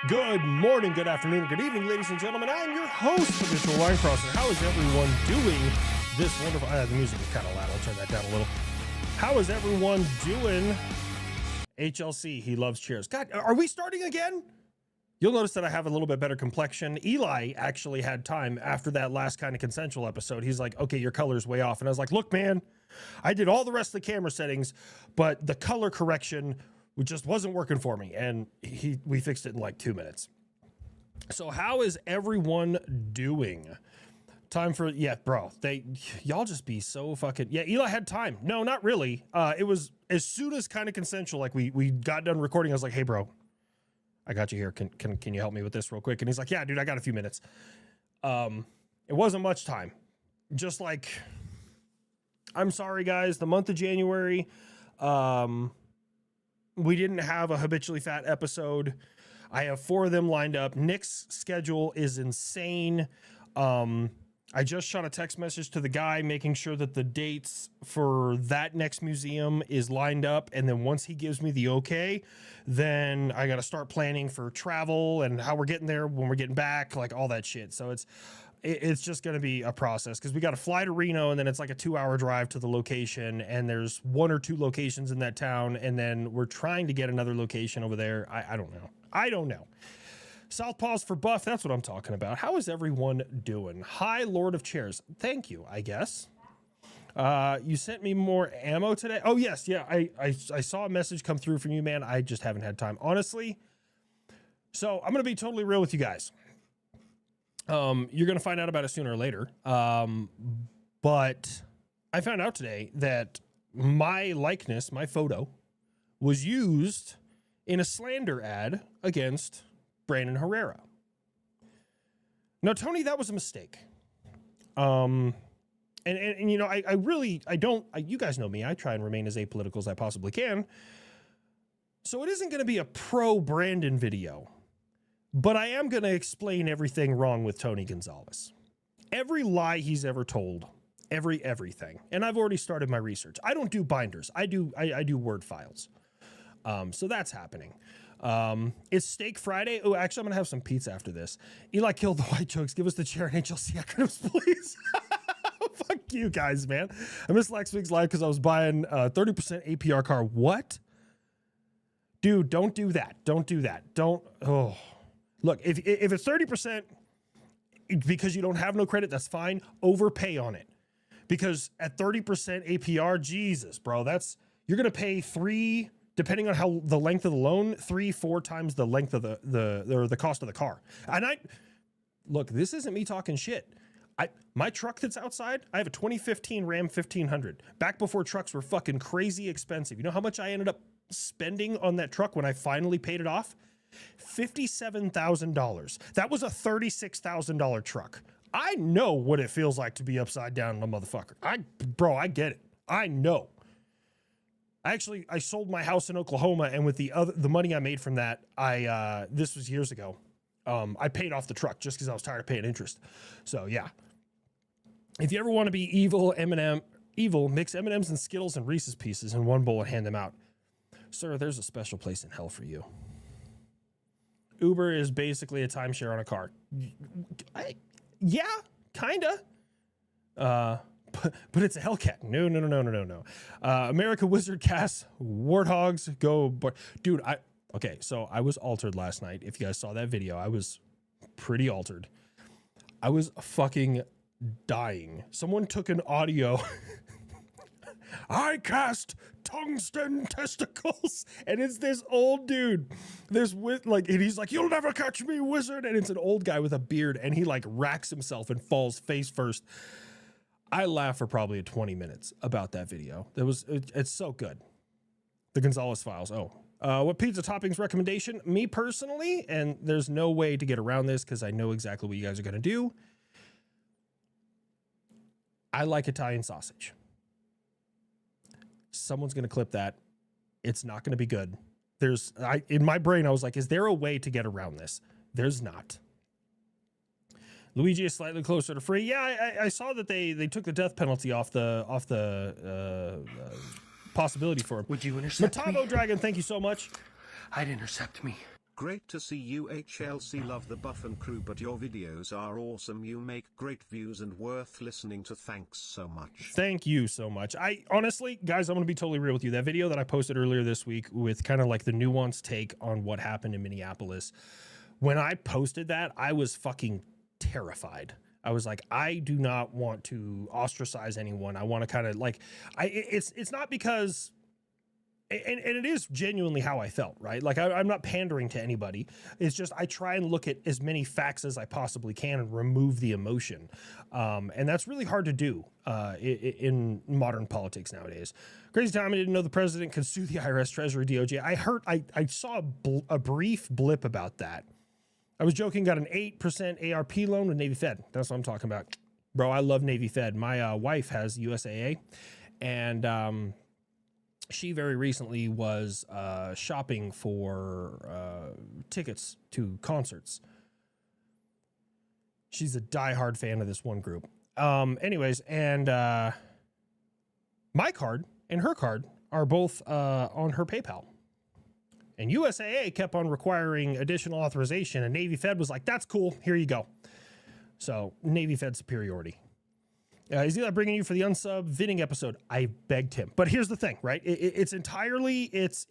Good morning, good afternoon, good evening, ladies and gentlemen. I am your host, Habitual Line Crosser. How is everyone doing this wonderful... the music is kind of loud. I'll turn that down a little. How is everyone doing? HLC, he loves chairs. God, are we starting again? You'll notice that I have a little bit better complexion. Eli actually had time after that last kind of consensual episode. He's like, okay, your color's way off. And I was like, look, man, I did all the rest of the camera settings, but the color correction just wasn't working for me. And we fixed it in like 2 minutes. So how is everyone doing? Time for, yeah, bro, y'all just be so fucking, yeah, Eli had time. No, not really. It was as soon as kind of consensual, like we got done recording, I was like, hey, bro, I got you here. Can you help me with this real quick? And he's like, yeah, dude, I got a few minutes. It wasn't much time. Just like, I'm sorry, guys, the month of January, we didn't have a Habitually Fat episode. I have 4 of them lined up. Nick's schedule is insane. I just shot a text message to the guy making sure that the dates for that next museum is lined up. And then once he gives me the okay, then I got to start planning for travel and how we're getting there, when we're getting back, like all that shit. So it's just going to be a process because we got to fly to Reno and then it's like a 2-hour drive to the location. And there's 1 or 2 locations in that town. And then we're trying to get another location over there. I don't know. Southpaws for buff. That's what I'm talking about. How is everyone doing? Hi, Lord of Chairs. Thank you, I guess. You sent me more ammo today. Oh yes. Yeah. I saw a message come through from you, man. I just haven't had time, honestly. So I'm going to be totally real with you guys. You're going to find out about it sooner or later. But I found out today that my likeness, my photo, was used in a slander ad against Brandon Herrera. Now, Tony, that was a mistake. And you know, you guys know me. I try and remain as apolitical as I possibly can. So it isn't going to be a pro Brandon video. But I am going to explain everything wrong with Tony Gonzalez. Every lie he's ever told, everything. And I've already started my research. I don't do binders. I do Word files. So that's happening. It's Steak Friday. Oh, actually, I'm going to have some pizza after this. Eli killed the white jokes. Give us the chair and HLC acronyms, please. Fuck you guys, man. I missed last week's live because I was buying a 30% APR car. What? Dude, don't do that. Don't do that. Oh. Look, if it's 30% because you don't have no credit, that's fine. Overpay on it. Because at 30% APR, Jesus, bro, you're going to pay 3, depending on how the length of the loan, 3-4 times the length of the cost of the car. And look, this isn't me talking shit. My truck that's outside, I have a 2015 Ram 1500. Back before trucks were fucking crazy expensive. You know how much I ended up spending on that truck when I finally paid it off? $57,000. That was a $36,000 truck. I know what it feels like to be upside down on a motherfucker. I get it. I know. I sold my house in Oklahoma, and with the money I made from that, this was years ago. I paid off the truck just because I was tired of paying interest. So yeah. If you ever want to be evil, mix M&Ms and Skittles and Reese's Pieces in one bowl and hand them out. Sir, there's a special place in hell for you. Uber is basically a timeshare on a car. Yeah, kinda. But it's a Hellcat. No. America Wizard Cast, Warthogs, go. Dude, okay, so I was altered last night. If you guys saw that video, I was pretty altered. I was fucking dying. Someone took an audio. I cast tungsten testicles, and it's this old dude. And he's like, you'll never catch me, wizard. And it's an old guy with a beard, and he like racks himself and falls face first. I laughed for probably 20 minutes about that video. It's so good. The Gonzalez Files. What pizza toppings recommendation? Me personally, and there's no way to get around this because I know exactly what you guys are going to do. I like Italian sausage. Someone's going to clip that. It's not going to be good. In my brain, I was like, is there a way to get around this? There's not. Luigi is slightly closer to free. Yeah, I saw that they took the death penalty off the possibility for him. Would you intercept Matavo me? Dragon, thank you so much. I'd intercept me. Great to see you HLC, love the buff and crew, but your videos are awesome. You make great views and worth listening to. Thanks so much. Thank you so much. I honestly, guys, I'm going to be totally real with you. That video that I posted earlier this week with kind of like the nuanced take on what happened in Minneapolis, when I posted that, I was fucking terrified. I was like, I do not want to ostracize anyone. I want to kind of like, it's not because, and it is genuinely how I felt, right? Like I'm not pandering to anybody. It's just, I try and look at as many facts as I possibly can and remove the emotion. And that's really hard to do in modern politics nowadays. Crazy time, I didn't know the president could sue the IRS, Treasury, DOJ. I saw a brief blip about that. I was joking, got an 8% ARP loan with Navy Fed. That's what I'm talking about. Bro, I love Navy Fed. My wife has USAA, and she very recently was shopping for tickets to concerts. She's a diehard fan of this one group. Anyways, and my card and her card are both on her PayPal. And USAA kept on requiring additional authorization, and Navy Fed was like, that's cool, here you go. So, Navy Fed superiority. Is Eli bringing you for the unsub Vinning episode? I begged him. But here's the thing, right? It's entirely his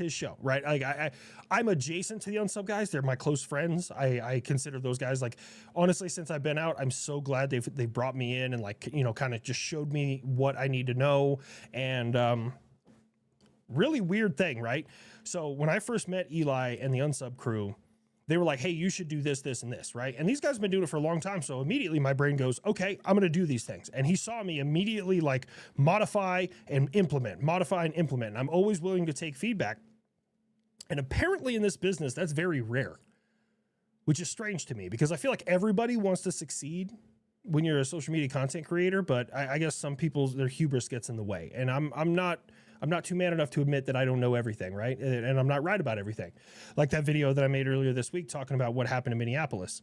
show, right? Like I'm adjacent to the unsub guys. They're my close friends. I consider those guys, like, honestly, since I've been out, I'm so glad they've brought me in and, like, you know, kind of just showed me what I need to know. And really weird thing, right? So when I first met Eli and the unsub crew, they were like, hey, you should do this, this, and this, right? And these guys have been doing it for a long time. So immediately my brain goes, okay, I'm going to do these things. And he saw me immediately like modify and implement. And I'm always willing to take feedback. And apparently in this business, that's very rare, which is strange to me because I feel like everybody wants to succeed when you're a social media content creator. But I guess some people's, their hubris gets in the way. And I'm not too man enough to admit that I don't know everything, right? And I'm not right about everything. Like that video that I made earlier this week talking about what happened in Minneapolis.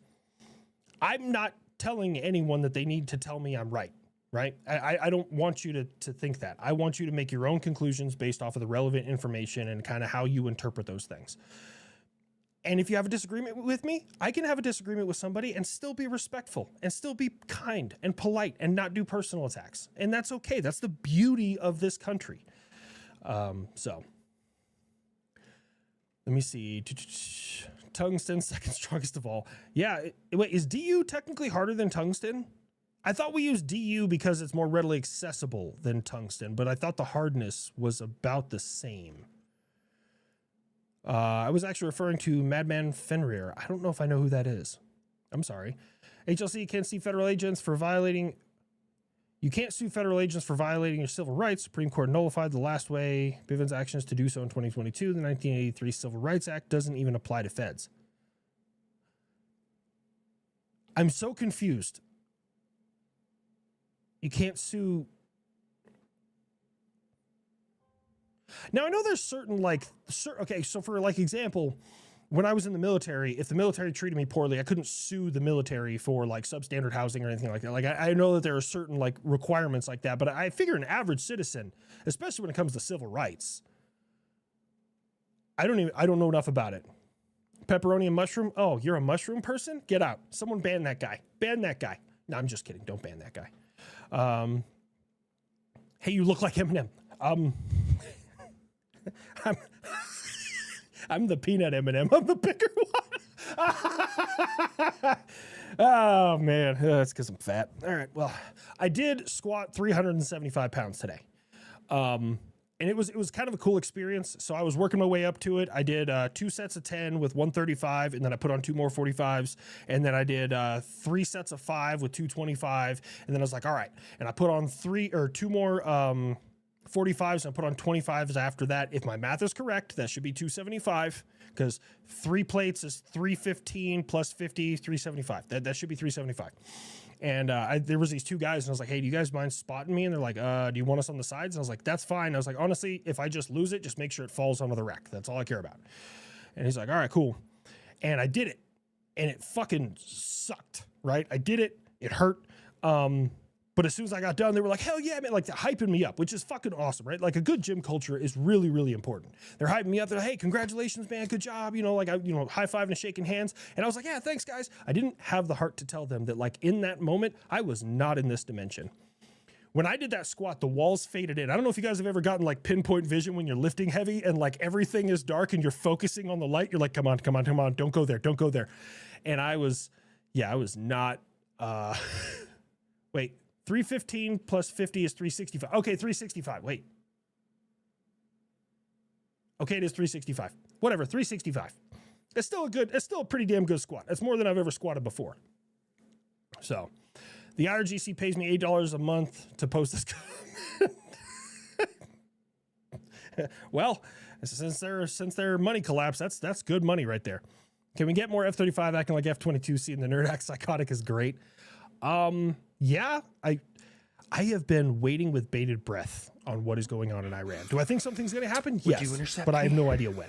I'm not telling anyone that they need to tell me I'm right, right? I don't want you to think that. I want you to make your own conclusions based off of the relevant information and kind of how you interpret those things. And if you have a disagreement with me, I can have a disagreement with somebody and still be respectful and still be kind and polite and not do personal attacks. And that's okay. That's the beauty of this country. So let me see. Tungsten, second strongest of all. Yeah. Wait, is DU technically harder than tungsten? I thought we used DU because it's more readily accessible than tungsten, but I thought the hardness was about the same. I was actually referring to Madman Fenrir. I don't know if I know who that is. I'm sorry. HLC can't see federal agents for violating. You can't sue federal agents for violating your civil rights. Supreme Court nullified the last way Bivens actions to do so in 2022. The 1983 Civil Rights Act doesn't even apply to feds. I'm so confused. You can't sue. Now, I know there's certain, like, okay, so for, like, example, when I was in the military, if the military treated me poorly, I couldn't sue the military for like substandard housing or anything like that. Like I know that there are certain like requirements like that, but I figure an average citizen, especially when it comes to civil rights, I don't know enough about it. Pepperoni and mushroom. Oh, you're a mushroom person? Get out. Someone ban that guy. Ban that guy. No, I'm just kidding. Don't ban that guy. Hey, you look like Eminem. I'm the peanut M&M. I'm the bigger one. Oh, man. That's because I'm fat. All right. Well, I did squat 375 pounds today. And it was kind of a cool experience. So I was working my way up to it. I did 2 sets of 10 with 135, and then I put on 2 more 45s. And then I did 3 sets of 5 with 225. And then I was like, all right. And I put on 2 more 45s and I put on 25s after that. If my math is correct, that should be 275 because 3 plates is 315 plus 50, 375. That should be 375. And there was these 2 guys and I was like, hey, do you guys mind spotting me? And they're like, do you want us on the sides? And I was like, that's fine. I was like, honestly, if I just lose it, just make sure it falls onto the rack. That's all I care about. And he's like, all right, cool. And I did it and it fucking sucked, right? I did it. It hurt. But as soon as I got done, they were like, hell yeah, man, like they're hyping me up, which is fucking awesome, right? Like a good gym culture is really, really important. They're hyping me up. They're like, hey, congratulations, man. Good job. You know, like, high five and shaking hands. And I was like, yeah, thanks, guys. I didn't have the heart to tell them that, like, in that moment, I was not in this dimension. When I did that squat, the walls faded in. I don't know if you guys have ever gotten like pinpoint vision when you're lifting heavy and like everything is dark and you're focusing on the light. You're like, come on, come on, come on. Don't go there. Don't go there. And I was not, wait. 315 plus 50 is 365. Okay, 365. Wait. Okay, it is 365. Whatever, 365. It's still a pretty damn good squat. It's more than I've ever squatted before. So, the IRGC pays me $8 a month to post this comment. Well, since their money collapsed, that's good money right there. Can we get more F-35 acting like F-22? Seeing the nerd act psychotic is great. Yeah, I have been waiting with bated breath on what is going on in Iran. Do I think something's going to happen? Yes, but I have no idea when.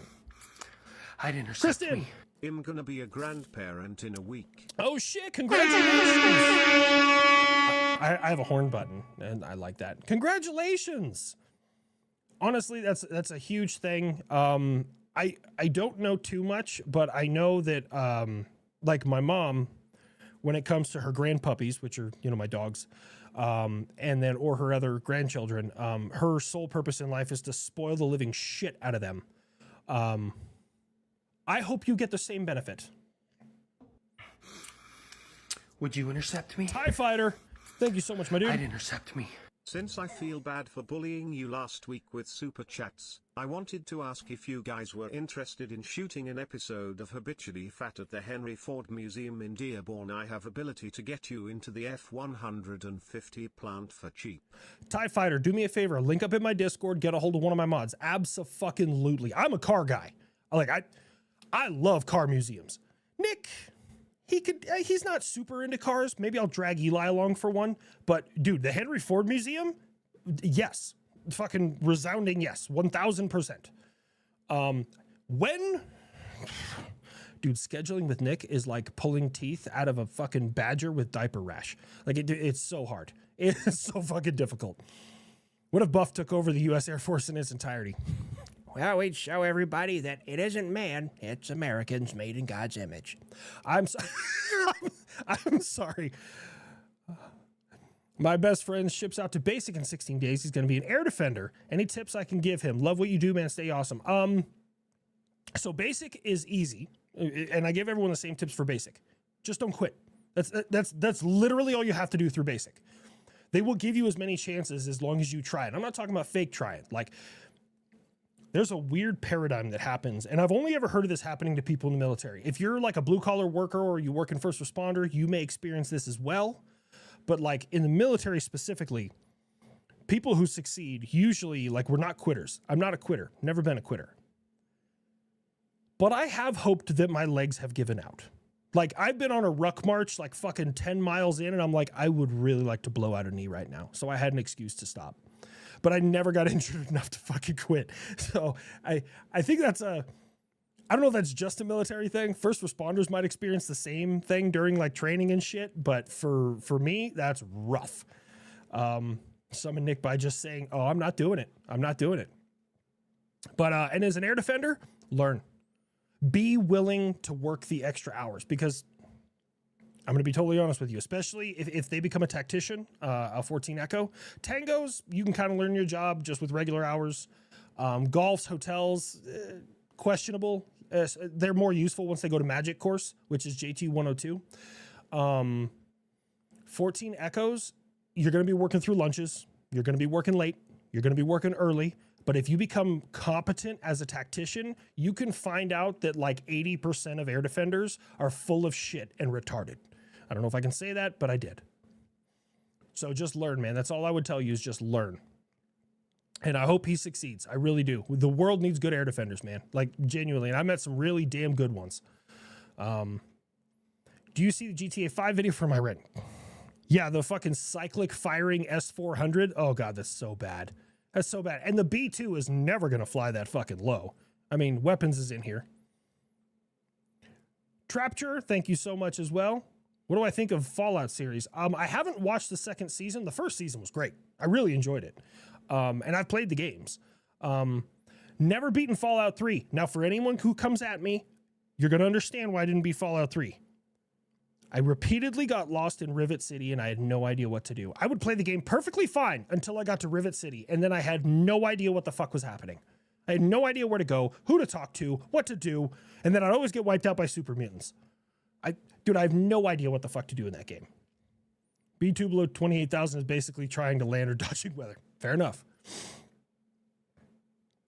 I'd intercept Kristen. me. I'm gonna be a grandparent in a week. Oh shit, congratulations. I have a horn button and I like that. Congratulations. Honestly, that's a huge thing. I don't know too much, but I know that like my mom, when it comes to her grandpuppies, which are, my dogs, or her other grandchildren, her sole purpose in life is to spoil the living shit out of them. I hope you get the same benefit. Would you intercept me? TIE Fighter, thank you so much, my dude. I'd intercept me. Since I feel bad for bullying you last week with super chats, I wanted to ask if you guys were interested in shooting an episode of Habitually Fat at the Henry Ford Museum in Dearborn. I have ability to get you into the F-150 plant for cheap. TIE Fighter, do me a favor, link up in my Discord, get a hold of one of my mods. Abso-fucking-lutely. I'm a car guy. I love car museums. Nick, he's not super into cars. Maybe I'll drag Eli along for one. But dude, the Henry Ford Museum, yes. Fucking resounding yes. 1000%. Dude, scheduling with Nick is like pulling teeth out of a fucking badger with diaper rash. Like it's so hard. It's so fucking difficult. What if Buff took over the U.S. Air Force in its entirety? Well, we'd show everybody that it isn't man, it's Americans made in God's image. I'm sorry. I'm sorry. My best friend ships out to basic in 16 days. He's going to be an air defender. Any tips I can give him? Love what you do, man. Stay awesome. So basic is easy, and I give everyone the same tips for basic. Just don't quit. That's literally all you have to do through basic. They will give you as many chances as long as you try it. I'm not talking about fake trying. Like, there's a weird paradigm that happens, and I've only ever heard of this happening to people in the military. If you're like a blue-collar worker or you work in first responder, you may experience this as well. But like in the military specifically, people who succeed usually, like, we're not quitters. I'm not a quitter. Never been a quitter. But I have hoped that my legs have given out. Like, I've been on a ruck march like fucking 10 miles in, and I'm like, I would really like to blow out a knee right now. So I had an excuse to stop. But I never got injured enough to fucking quit. So I think I don't know if that's just a military thing. First responders might experience the same thing during like training and shit. But for me, that's rough. Summon Nick by just saying, oh, I'm not doing it. I'm not doing it. But, and as an air defender, learn. Be willing to work the extra hours, because I'm going to be totally honest with you, especially if they become a tactician, a 14 Echo. Tangos, you can kind of learn your job just with regular hours. Golfs, hotels, questionable. They're more useful once they go to Magic course, which is JT 102. 14 Echoes, you're going to be working through lunches. You're going to be working late. You're going to be working early. But if you become competent as a tactician, you can find out that like 80% of air defenders are full of shit and retarded. I don't know if I can say that, but I did. So just learn, man. That's all I would tell you, is just learn. And I hope he succeeds. I really do. The world needs good air defenders, man. Like, genuinely. And I met some really damn good ones. Do you see the GTA 5 video for my rent? Yeah, the fucking cyclic firing S400. Oh, God, that's so bad. That's so bad. And the B2 is never going to fly that fucking low. I mean, weapons is in here. Trapture, thank you so much as well. What do I think of Fallout series? I haven't watched the second season. The first season was great. I really enjoyed it. And I've played the games. Never beaten Fallout 3. Now, for anyone who comes at me, you're going to understand why I didn't beat Fallout 3. I repeatedly got lost in Rivet City and I had no idea what to do. I would play the game perfectly fine until I got to Rivet City, and then I had no idea what the fuck was happening. I had no idea where to go, who to talk to, what to do, and then I'd always get wiped out by super mutants. Dude, I have no idea what the fuck to do in that game. B2 below 28,000 is basically trying to land or dodging weather. Fair enough.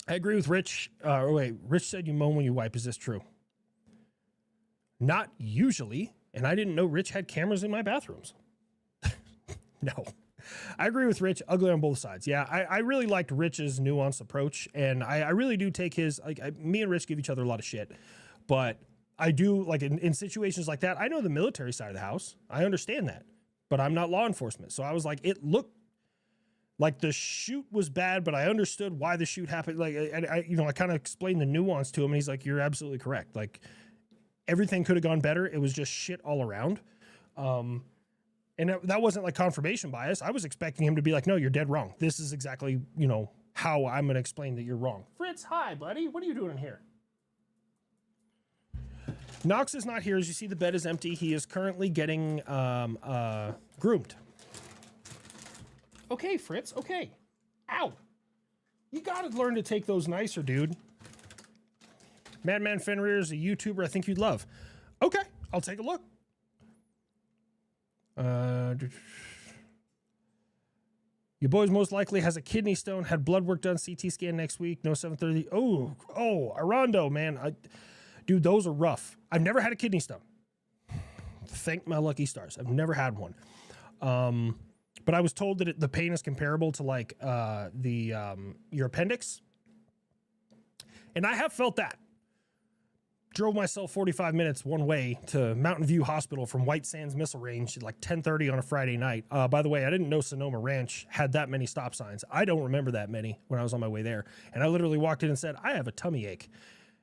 I agree with Rich. Rich said you moan when you wipe. Is this true? Not usually. And I didn't know Rich had cameras in my bathrooms. No. I agree with Rich. Ugly on both sides. Yeah, I really liked Rich's nuanced approach. And I really do take his, me and Rich give each other a lot of shit. But I do, like, in situations like that, I know the military side of the house. I understand that. But I'm not law enforcement. So I was like, it looked like the shoot was bad, but I understood why the shoot happened. Like, I kind of explained the nuance to him, and he's like, you're absolutely correct. Like, everything could have gone better. It was just shit all around. And that wasn't like confirmation bias. I was expecting him to be like, no, you're dead wrong. This is exactly, how I'm going to explain that you're wrong. Fritz, hi, buddy. What are you doing in here? Knox is not here. As you see, the bed is empty. He is currently getting groomed. Okay, Fritz. Okay. Ow. You got to learn to take those nicer, dude. Madman Fenrir is a YouTuber I think you'd love. Okay, I'll take a look. Your boys most likely has a kidney stone, had blood work done, CT scan next week, no 7:30. Oh, Arando, man. Dude, those are rough. I've never had a kidney stone. Thank my lucky stars. I've never had one. But I was told that the pain is comparable to like your appendix. And I have felt that. Drove myself 45 minutes one way to Mountain View Hospital from White Sands Missile Range at like 10:30 on a Friday night. By the way, I didn't know Sonoma Ranch had that many stop signs. I don't remember that many when I was on my way there. And I literally walked in and said, I have a tummy ache.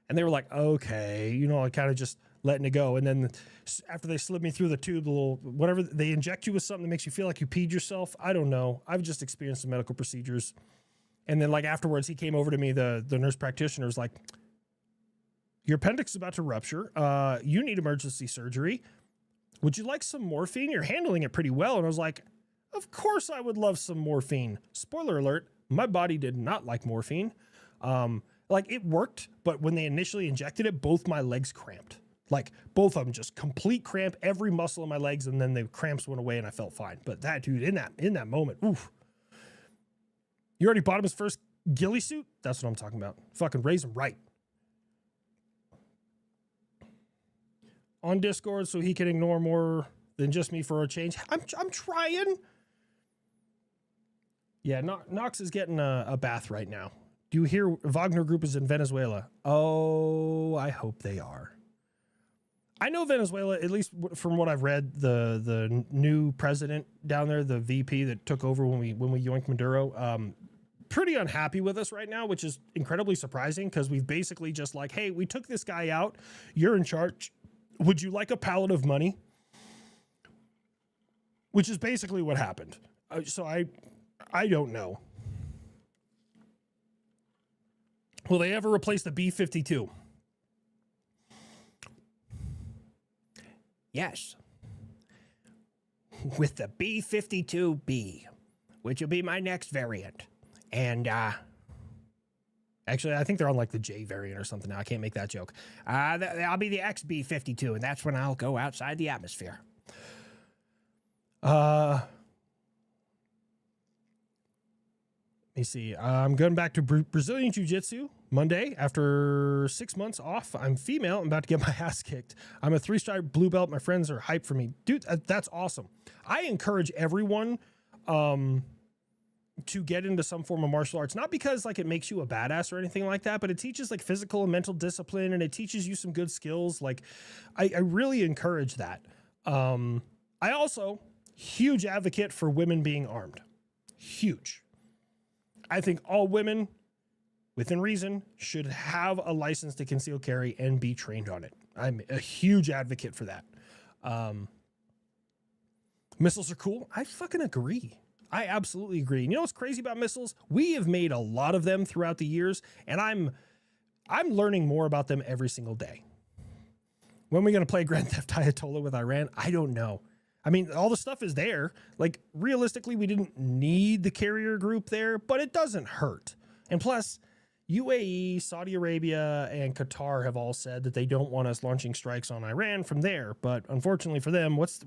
And they were like, okay, I kind of just letting it go. And then after they slid me through the tube, the little, whatever, they inject you with something that makes you feel like you peed yourself. I don't know. I've just experienced some medical procedures. And then like afterwards, he came over to me, the nurse practitioner was like, your appendix is about to rupture. You need emergency surgery. Would you like some morphine? You're handling it pretty well. And I was like, of course I would love some morphine. Spoiler alert, my body did not like morphine. Like it worked, but when they initially injected it, both my legs cramped. Like both of them, just complete cramp, every muscle in my legs, and then the cramps went away and I felt fine. But that dude, in that moment, oof. You already bought him his first ghillie suit? That's what I'm talking about. Fucking raise him right. On Discord so he can ignore more than just me for a change. I'm trying. Yeah, Knox is getting a bath right now. Do you hear Wagner Group is in Venezuela? Oh, I hope they are. I know Venezuela, at least from what I've read, the new president down there, the VP that took over when we yoinked Maduro, pretty unhappy with us right now, which is incredibly surprising because we've basically just like, hey, we took this guy out. You're in charge. Would you like a pallet of money? Which is basically what happened. So I don't know. Will they ever replace the B-52? Yes. With the B-52B, which will be my next variant. And, actually, I think they're on like the J variant or something now. I can't make that joke. I'll be the XB-52, and that's when I'll go outside the atmosphere. Let me see. I'm going back to Brazilian Jiu-Jitsu Monday after 6 months off. I'm female. I'm about to get my ass kicked. I'm a 3-stripe blue belt. My friends are hyped for me. Dude, that's awesome. I encourage everyone to get into some form of martial arts, not because like it makes you a badass or anything like that, but it teaches like physical and mental discipline, and it teaches you some good skills. Like I really encourage that. I also huge advocate for women being armed. Huge. I think all women within reason should have a license to conceal carry and be trained on it. I'm a huge advocate for that. Missiles are cool. I fucking agree. I absolutely agree. And you know what's crazy about missiles? We have made a lot of them throughout the years, and I'm learning more about them every single day. When are we going to play Grand Theft Ayatollah with Iran? I don't know. I mean, all the stuff is there. Like, realistically, we didn't need the carrier group there, but it doesn't hurt. And plus, UAE, Saudi Arabia, and Qatar have all said that they don't want us launching strikes on Iran from there. But unfortunately for them, what's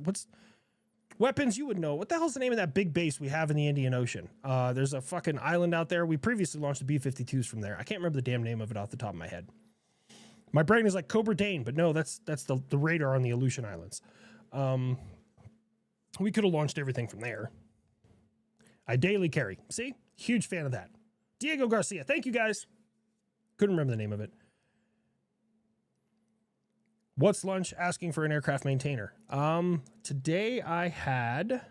weapons? You would know. What the hell's the name of that big base we have in the Indian Ocean? There's a fucking island out there. We previously launched the B-52s from there. I can't remember the damn name of it off the top of my head. My brain is like Cobra Dane, but no, that's the radar on the Aleutian Islands. We could have launched everything from there. I daily carry. See? Huge fan of that. Diego Garcia. Thank you, guys. Couldn't remember the name of it. What's lunch? Asking for an aircraft maintainer. Today I had...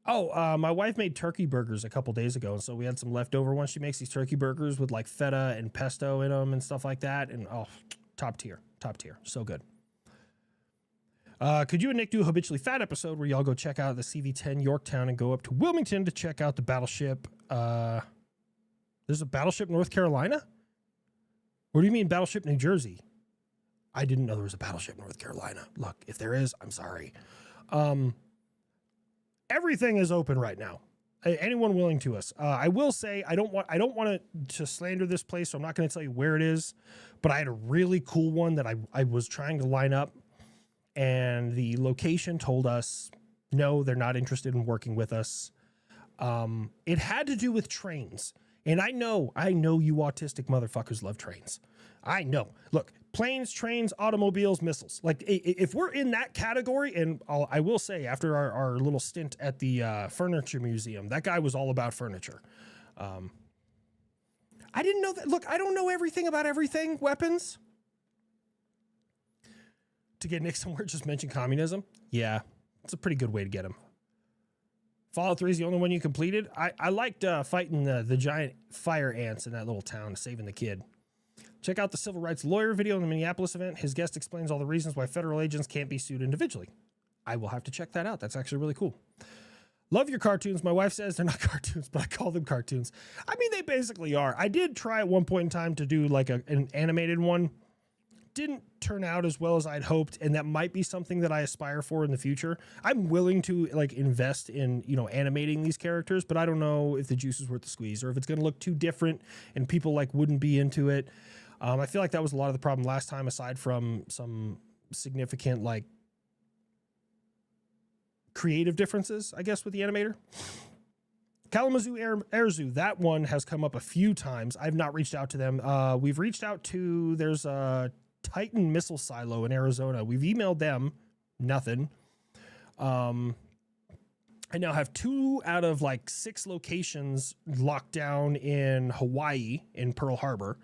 my wife made turkey burgers a couple days ago, and so we had some leftover ones. She makes these turkey burgers with like feta and pesto in them and stuff like that, and top tier, so good. Could you and Nick do a Habitually Fat episode where y'all go check out the CV-10 Yorktown and go up to Wilmington to check out the battleship? There's a battleship North Carolina? What do you mean Battleship New Jersey? I didn't know there was a Battleship North Carolina. Look, if there is, I'm sorry. Everything is open right now. Anyone willing to us. I will say I don't want to slander this place, so I'm not going to tell you where it is. But I had a really cool one that I was trying to line up, and the location told us no, they're not interested in working with us. It had to do with trains. And I know you autistic motherfuckers love trains. I know. Look, planes, trains, automobiles, missiles. Like, if we're in that category, and I will say, after our little stint at the furniture museum, that guy was all about furniture. I didn't know that. Look, I don't know everything about everything. Weapons. To get Nick somewhere, just mention communism. Yeah, it's a pretty good way to get him. Fallout 3 is the only one you completed. I liked fighting the giant fire ants in that little town, saving the kid. Check out the civil rights lawyer video in the Minneapolis event. His guest explains all the reasons why federal agents can't be sued individually. I will have to check that out. That's actually really cool. Love your cartoons. My wife says they're not cartoons, but I call them cartoons. I mean, they basically are. I did try at one point in time to do like an animated one. Didn't turn out as well as I'd hoped, and that might be something that I aspire for in the future. I'm willing to like invest in, animating these characters, but I don't know if the juice is worth the squeeze or if it's going to look too different and people like wouldn't be into it. I feel like that was a lot of the problem last time, aside from some significant like creative differences, I guess, with the animator. Kalamazoo Air Zoo, that one has come up a few times. I've not reached out to them. We've reached out to, there's a Titan missile silo in Arizona. We've emailed them, nothing. I now have 2 out of like 6 locations locked down in Hawaii in Pearl Harbor.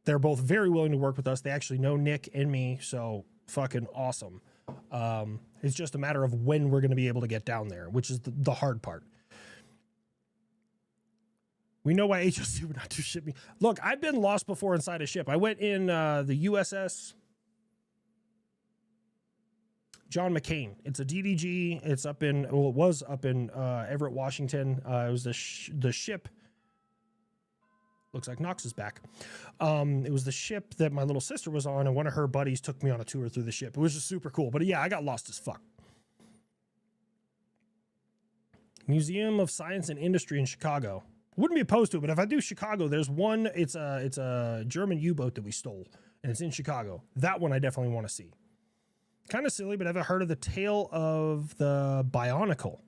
They're both very willing to work with us. They actually know Nick and me, so fucking awesome. It's just a matter of when we're going to be able to get down there, which is the hard part. We know why HOC would not do shipping. Look, I've been lost before inside a ship. I went in the USS John McCain. It's a DDG. It's up in, well, it was up in Everett, Washington. It was the ship. Looks like Knox is back. It was the ship that my little sister was on, and one of her buddies took me on a tour through the ship. It was just super cool. But yeah, I got lost as fuck. Museum of Science and Industry in Chicago. Wouldn't be opposed to it, but if I do Chicago, there's one, it's a German U-boat that we stole, and it's in Chicago. That one I definitely want to see. Kind of silly, but have I heard of the Tale of the Bionicle?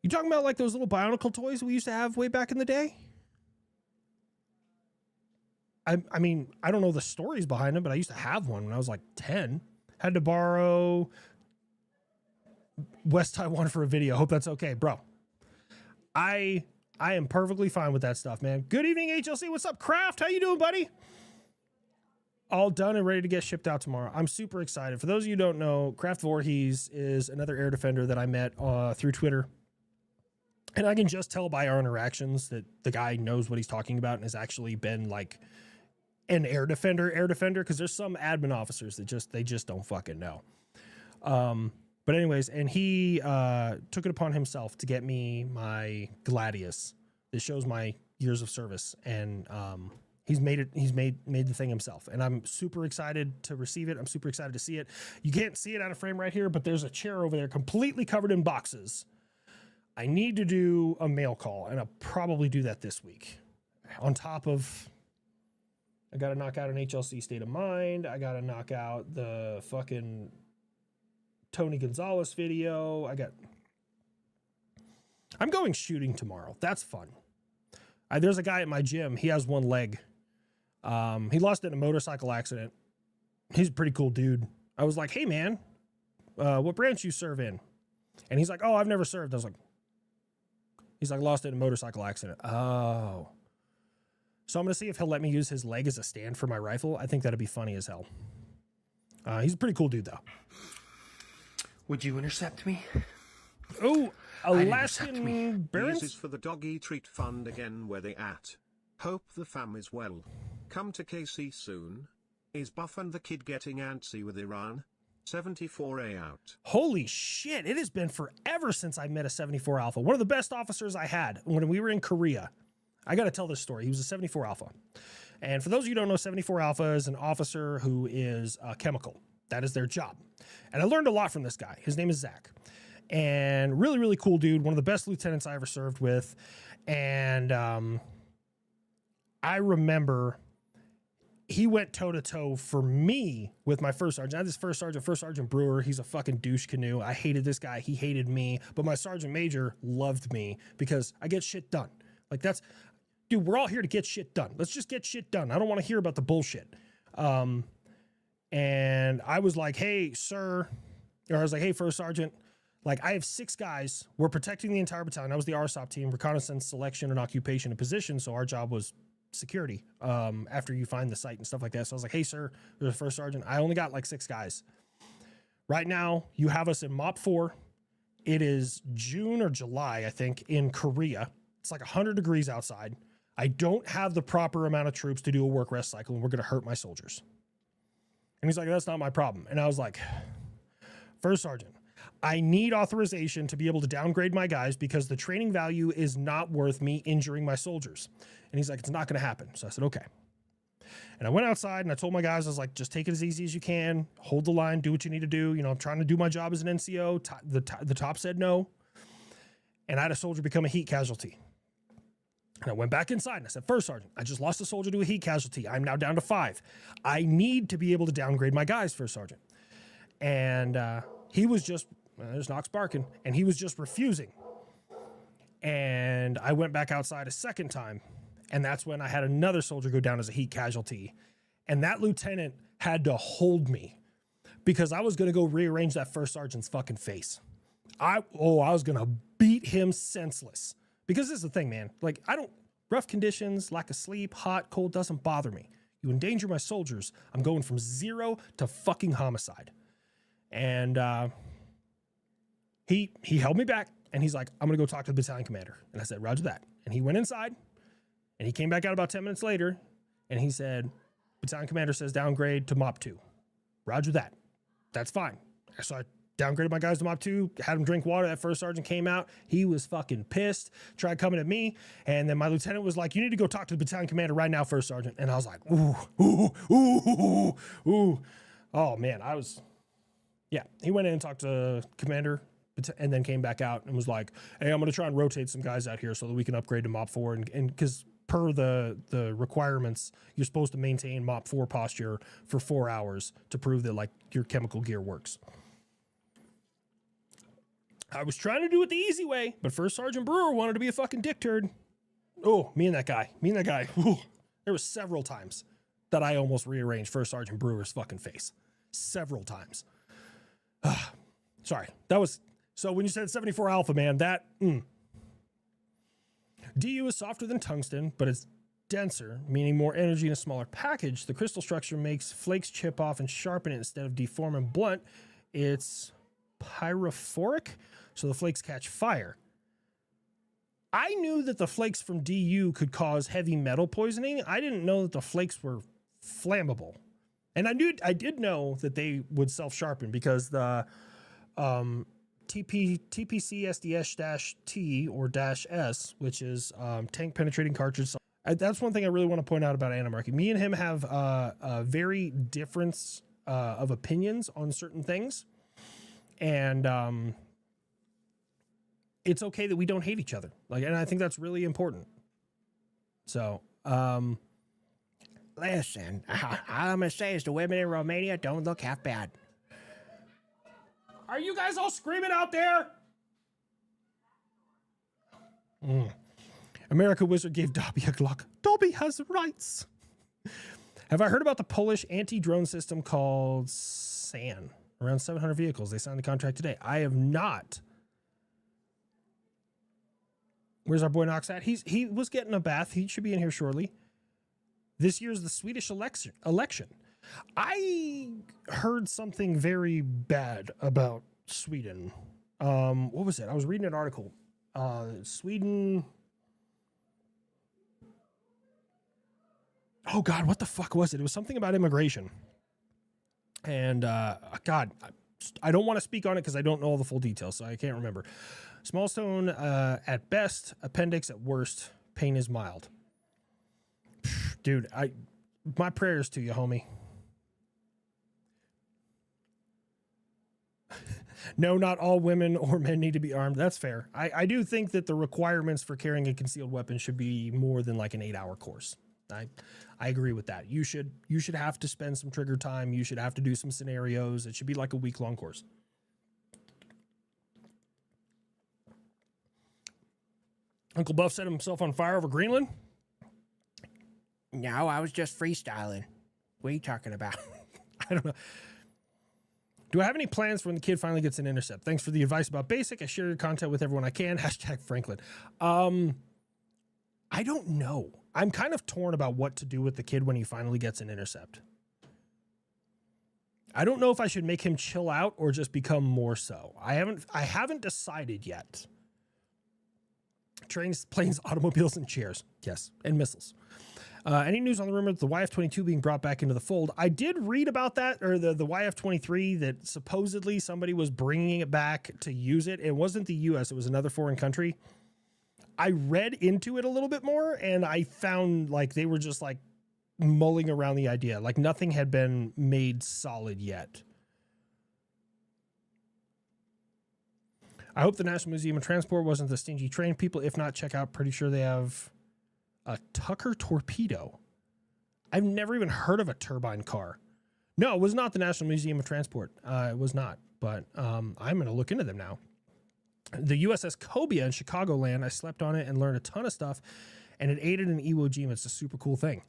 You talking about like those little Bionicle toys we used to have way back in the day? I mean, I don't know the stories behind them, but I used to have one when I was like 10. Had to borrow West Taiwan for a video. Hope that's okay, bro. I am perfectly fine with that stuff, man. Good evening, HLC. What's up, Kraft? How you doing, buddy? All done and ready to get shipped out tomorrow. I'm super excited. For those of you who don't know, Kraft Voorhees is another air defender that I met through Twitter. And I can just tell by our interactions that the guy knows what he's talking about and has actually been like an air defender, because there's some admin officers that they just don't fucking know. But anyways, and he took it upon himself to get me my Gladius. This shows my years of service, and he's made the thing himself, and I'm super excited to receive it. I'm super excited to see it. You can't see it out of frame right here, but there's a chair over there completely covered in boxes. I need to do a mail call, and I'll probably do that this week. On top of, I got to knock out an HLC State of Mind. I got to knock out the fucking Tony Gonzalez video. I'm going shooting tomorrow. That's fun. There's a guy at my gym. He has one leg. He lost it in a motorcycle accident. He's a pretty cool dude. I was like, hey man, what branch you serve in? And he's like, oh, I've never served. I was like, he's like, lost it in a motorcycle accident. Oh. So I'm going to see if he'll let me use his leg as a stand for my rifle. I think that'd be funny as hell. He's a pretty cool dude though. Would you intercept me? Oh, Alaskan Barons? This is for the Doggy Treat Fund again. Where they at? Hope the fam is well. Come to KC soon. Is Buff and the kid getting antsy with Iran? 74A out. Holy shit, it has been forever since I met a 74 Alpha. One of the best officers I had when we were in Korea. I got to tell this story. He was a 74 Alpha. And for those of you who don't know, 74 Alpha is an officer who is chemical. That is their job. And I learned a lot from this guy. His name is Zach. And really, really cool dude. One of the best lieutenants I ever served with. And I remember he went toe-to-toe for me with my first sergeant. I had this first sergeant Brewer. He's a fucking douche canoe. I hated this guy. He hated me. But my sergeant major loved me because I get shit done. Like that's, dude, we're all here to get shit done. Let's just get shit done. I don't want to hear about the bullshit. And I was like, hey, sir, or I was like, hey, first sergeant, like I have 6 guys. We're protecting the entire battalion. I was the RSOP team, reconnaissance, selection, and occupation and position. So our job was security after you find the site and stuff like that. So I was like, hey, sir, there's a first sergeant. I only got like 6 guys. Right now, you have us in MOP 4. It is June or July, I think, in Korea. It's like 100 degrees outside. I don't have the proper amount of troops to do a work rest cycle, and we're going to hurt my soldiers. And he's like, that's not my problem. And I was like, first sergeant, I need authorization to be able to downgrade my guys because the training value is not worth me injuring my soldiers. And he's like, it's not going to happen. So I said, okay. And I went outside and I told my guys, I was like, just take it as easy as you can. Hold the line, do what you need to do. You know, I'm trying to do my job as an NCO. The top said no. And I had a soldier become a heat casualty. And I went back inside and I said, first sergeant, I just lost a soldier to a heat casualty. I'm now down to 5. I need to be able to downgrade my guys, first sergeant. And he was just, there's Knox barking, and he was just refusing. And I went back outside a second time, and that's when I had another soldier go down as a heat casualty. And that lieutenant had to hold me because I was going to go rearrange that first sergeant's fucking face. I was going to beat him senseless. Because this is the thing, man. Like, rough conditions, lack of sleep, hot, cold doesn't bother me. You endanger my soldiers, I'm going from 0 to fucking homicide. And he held me back, and he's like, I'm going to go talk to the battalion commander. And I said, roger that. And he went inside, and he came back out about 10 minutes later, and he said, battalion commander says downgrade to MOP 2. Roger that. That's fine. So I downgraded my guys to MOP 2, had him drink water. That first sergeant came out. He was fucking pissed, tried coming at me. And then my lieutenant was like, you need to go talk to the battalion commander right now, first sergeant. And I was like, ooh. Oh, man, yeah. He went in and talked to commander and then came back out and was like, hey, I'm going to try and rotate some guys out here so that we can upgrade to MOP 4. And because per the requirements, you're supposed to maintain MOP 4 posture for 4 hours to prove that, like, your chemical gear works. I was trying to do it the easy way, but First Sergeant Brewer wanted to be a fucking dick turd. Oh, me and that guy. Ooh, there was several times that I almost rearranged First Sergeant Brewer's fucking face. Several times. Sorry. So when you said 74 Alpha, man, DU is softer than tungsten, but it's denser, meaning more energy in a smaller package. The crystal structure makes flakes chip off and sharpen it instead of deform and blunt. It's pyrophoric, so the flakes catch fire. I knew that the flakes from DU could cause heavy metal poisoning. I didn't know that the flakes were flammable. And I did know that they would self-sharpen because the TPC SDS-T or -S, which is tank penetrating cartridge. That's one thing I really want to point out about Animarchy. Me and him have a very difference of opinions on certain things. And it's okay that we don't hate each other. And I think that's really important. So, listen, all I'm going to say is the women in Romania don't look half bad. are you guys all screaming out there? America Wizard gave Dobby a Glock. Dobby has rights. Have I heard about the Polish anti-drone system called SAN? Around 700 vehicles. They signed the contract today. I have not. Where's our boy Knox at? He was getting a bath. He should be in here shortly. This year's the Swedish election. I heard something very bad about Sweden. What was it? I was reading an article. Sweden. Oh God, what the fuck was it? It was something about immigration. And God, I don't want to speak on it because I don't know all the full details, so I can't remember. Small stone at best, appendix at worst, pain is mild. Dude, my prayers to you, homie. No, not all women or men need to be armed. That's fair. I do think that the requirements for carrying a concealed weapon should be more than like an 8-hour course. I agree with that. You should have to spend some trigger time. You should have to do some scenarios. It should be like a week-long course. Uncle Buff set himself on fire over Greenland? No, I was just freestyling. What are you talking about? I don't know. Do I have any plans for when the kid finally gets an intercept? Thanks for the advice about basic. I share your content with everyone I can. # Franklin. I don't know. I'm kind of torn about what to do with the kid when he finally gets an intercept. I don't know if I should make him chill out or just become more so. I haven't decided yet. Trains, planes, automobiles, and chairs. Yes, and missiles. Any news on the rumor that the YF-22 being brought back into the fold? I did read about that, or the YF-23, that supposedly somebody was bringing it back to use it. It wasn't the U.S., it was another foreign country. I read into it a little bit more, and I found like they were just like mulling around the idea. Like nothing had been made solid yet. I hope the National Museum of Transport wasn't the stingy train people. If not, check out. Pretty sure they have a Tucker torpedo. I've never even heard of a turbine car. No, it was not the National Museum of Transport. It was not, but I'm going to look into them now. The USS Cobia in Chicagoland, I slept on it and learned a ton of stuff, and it aided in Iwo Jima. It's a super cool thing.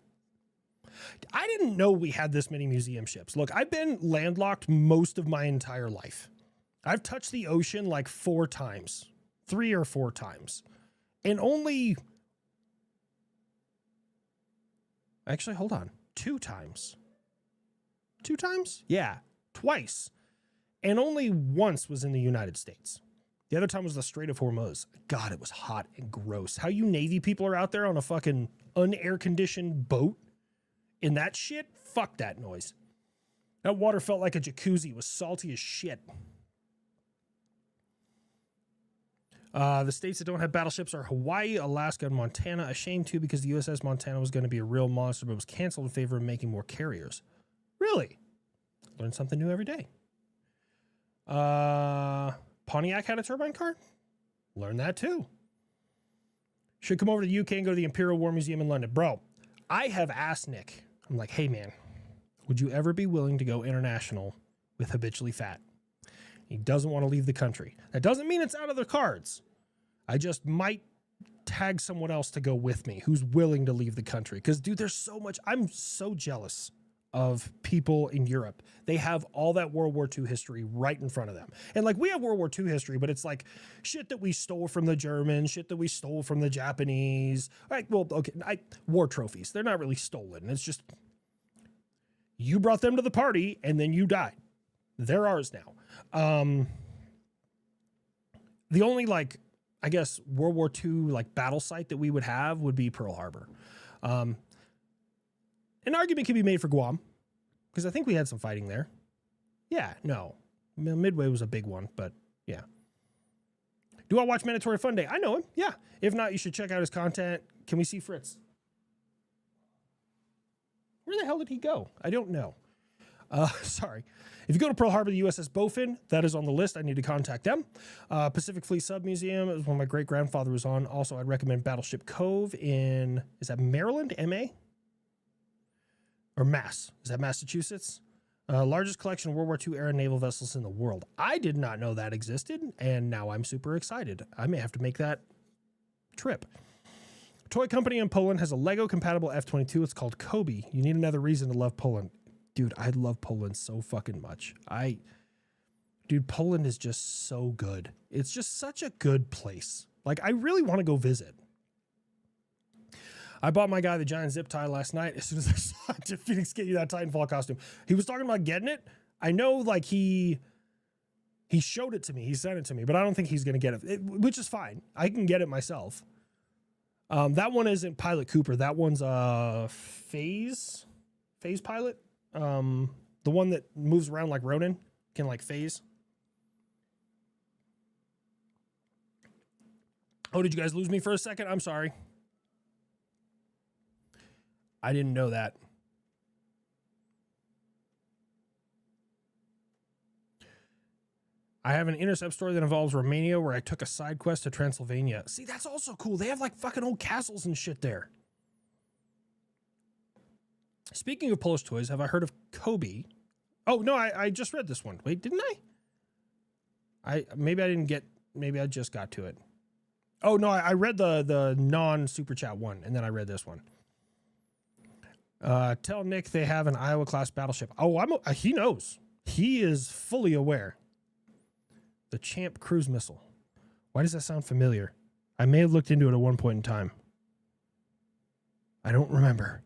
I didn't know we had this many museum ships. Look, I've been landlocked most of my entire life. I've touched the ocean like 4 times, 3 or 4 times, and only... Actually, hold on. 2 times. 2 times? Yeah, twice. And only once was in the United States. The other time was the Strait of Hormuz. God, it was hot and gross. How you Navy people are out there on a fucking unair-conditioned boat in that shit? Fuck that noise. That water felt like a jacuzzi. It was salty as shit. The states that don't have battleships are Hawaii, Alaska, and Montana. A shame, too, because the USS Montana was going to be a real monster, but was canceled in favor of making more carriers. Really? Learn something new every day. Pontiac had a turbine car? Learn that, too. Should come over to the UK and go to the Imperial War Museum in London. Bro, I have asked Nick. I'm like, hey, man, would you ever be willing to go international with Habitually Fat? He doesn't want to leave the country. That doesn't mean it's out of the cards. I just might tag someone else to go with me who's willing to leave the country. Because, dude, there's so much. I'm so jealous of people in Europe. They have all that World War II history right in front of them. And like we have World War II history, but it's like shit that we stole from the Germans, shit that we stole from the Japanese. All right, well, okay, war trophies. They're not really stolen. It's just you brought them to the party and then you died. They're ours now. The only like, I guess, World War II like battle site that we would have would be Pearl Harbor. An argument can be made for Guam, because I think we had some fighting there. Yeah, no. Midway was a big one, but yeah. Do I watch Mandatory Fun Day? I know him, yeah. If not, you should check out his content. Can we see Fritz? Where the hell did he go? I don't know. Sorry. If you go to Pearl Harbor, the USS Bowfin, that is on the list. I need to contact them. Pacific Fleet Sub Museum is one my great-grandfather was on. Also, I'd recommend Battleship Cove in, is that Maryland, MA? Or Mass? Is that Massachusetts? Largest collection of World War II era naval vessels in the world. I did not know that existed, and now I'm super excited. I may have to make that trip. Toy company in Poland has a Lego-compatible F-22. It's called Kobe. You need another reason to love Poland. Dude, I love Poland so fucking much. Dude, Poland is just so good. It's just such a good place. Like, I really want to go visit. I bought my guy the giant zip tie last night as soon as I saw it to Phoenix get you that Titanfall costume. He was talking about getting it. I know, like, he showed it to me. He sent it to me, but I don't think he's going to get it, which is fine. I can get it myself. That one isn't Pilot Cooper. That one's a phase pilot. The one that moves around like Ronin can like phase. Oh, did you guys lose me for a second? I'm sorry. I didn't know that. I have an Intercept story that involves Romania where I took a side quest to Transylvania. See, that's also cool. They have like fucking old castles and shit there. Speaking of Polish toys, have I heard of Kobe? Oh, no, I just read this one. Wait, didn't I? Maybe I just got to it. Oh, no, I read the non-super chat one, and then I read this one. Tell Nick they have an Iowa-class battleship. Oh, he knows. He is fully aware. The Champ cruise missile. Why does that sound familiar? I may have looked into it at one point in time. I don't remember.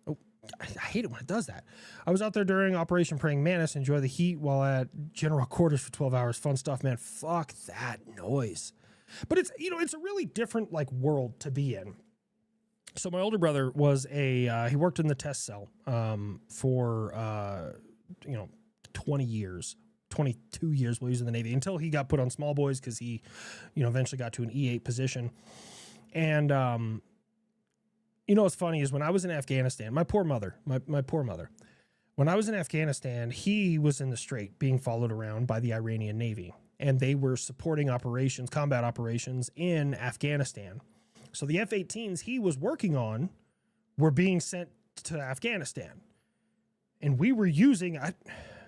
Oh, I hate it when it does that. I was out there during Operation Praying Mantis. Enjoy the heat while at General Quarters for 12 hours. Fun stuff, man. Fuck that noise. But it's, it's a really different like world to be in. So my older brother was he worked in the test cell for 20 years, 22 years while he was in the Navy until he got put on small boys because he, eventually got to an E8 position. And, what's funny is when I was in Afghanistan, my poor mother, when I was in Afghanistan, he was in the Strait being followed around by the Iranian Navy, and they were supporting combat operations in Afghanistan. So the F-18s he was working on were being sent to Afghanistan. And we were using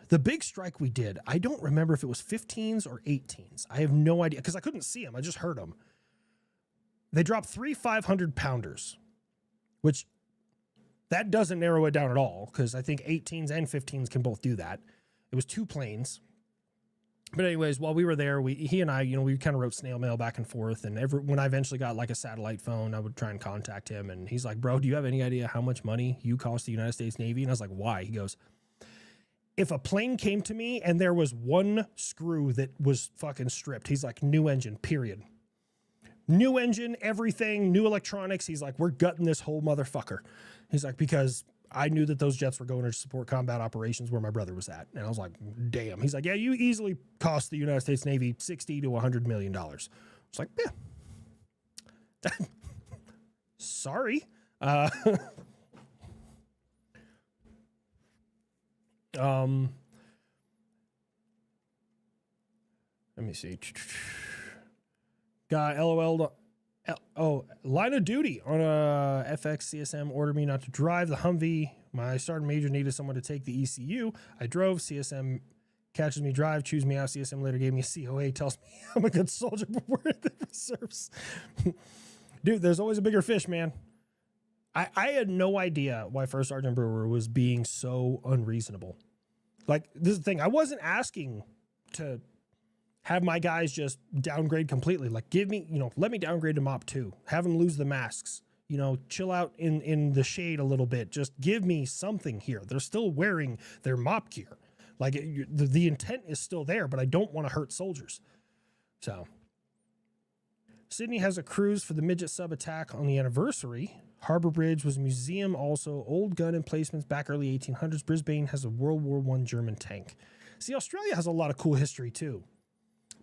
the big strike we did. I don't remember if it was 15s or 18s. I have no idea because I couldn't see them. I just heard them. They dropped 3 500-pounders, which that doesn't narrow it down at all because I think 18s and 15s can both do that. It was 2 planes. But anyways, while we were there, he and I, we kind of wrote snail mail back and forth. And when I eventually got like a satellite phone, I would try and contact him. And he's like, bro, do you have any idea how much money you cost the United States Navy? And I was like, why? He goes, if a plane came to me and there was one screw that was fucking stripped, he's like, new engine, period. New engine, everything, new electronics. He's like, we're gutting this whole motherfucker. He's like, because I knew that those jets were going to support combat operations where my brother was at. And I was like, damn. He's like, yeah, you easily cost the United States Navy $60 to $100 million. I was like, yeah. Sorry. Let me see. Got LOL. Line of duty on a FX CSM ordered me not to drive the Humvee. My sergeant major needed someone to take the ECU. I drove. CSM catches me drive, chews me out. CSM later gave me a COA, tells me I'm a good soldier before the reserves. Dude, there's always a bigger fish, man. I had no idea why First Sergeant Brewer was being so unreasonable. Like, this is the thing. I wasn't asking to have my guys just downgrade completely. Like, give me, let me downgrade to MOP 2. Have them lose the masks. Chill out in the shade a little bit. Just give me something here. They're still wearing their MOP gear. Like, the intent is still there, but I don't want to hurt soldiers. So, Sydney has a cruise for the midget sub attack on the anniversary. Harbor Bridge was a museum also. Old gun emplacements back early 1800s. Brisbane has a World War I German tank. See, Australia has a lot of cool history too.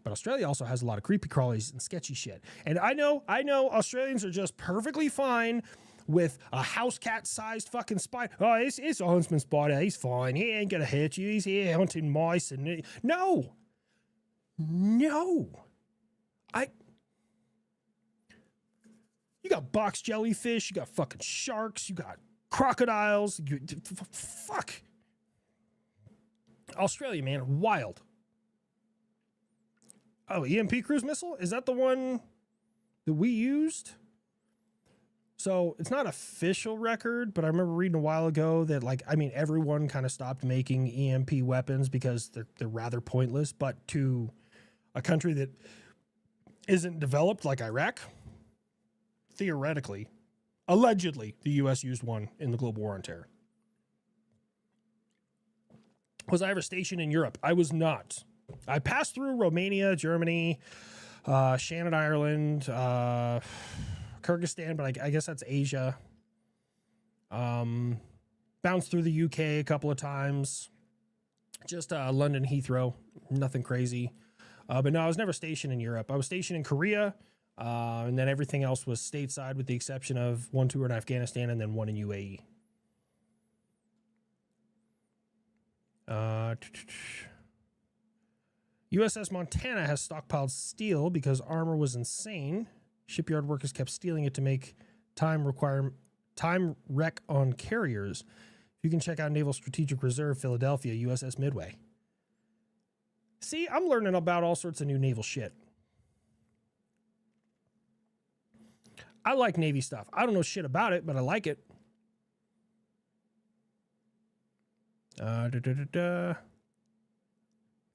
But Australia also has a lot of creepy crawlies and sketchy shit. And I know Australians are just perfectly fine with a house cat sized fucking spider. Oh, it's a huntsman spider. He's fine. He ain't gonna hurt you. He's here hunting mice and no. You got box jellyfish, you got fucking sharks, you got crocodiles. Fuck. Australia, man, wild. Oh, EMP cruise missile? Is that the one that we used? So it's not official record, but I remember reading a while ago that everyone kind of stopped making EMP weapons because they're rather pointless, but to a country that isn't developed like Iraq, theoretically, allegedly, the U.S. used one in the global war on terror. Was I ever stationed in Europe? I was not. I passed through Romania, Germany, Shannon, Ireland, Kyrgyzstan, but I guess that's Asia. Bounced through the UK a couple of times. Just London Heathrow, nothing crazy. But no, I was never stationed in Europe. I was stationed in Korea, and then everything else was stateside with the exception of one tour in Afghanistan and then one in UAE. USS Montana has stockpiled steel because armor was insane. Shipyard workers kept stealing it to make time wreck on carriers. You can check out Naval Strategic Reserve, Philadelphia, USS Midway. See, I'm learning about all sorts of new naval shit. I like Navy stuff. I don't know shit about it, but I like it.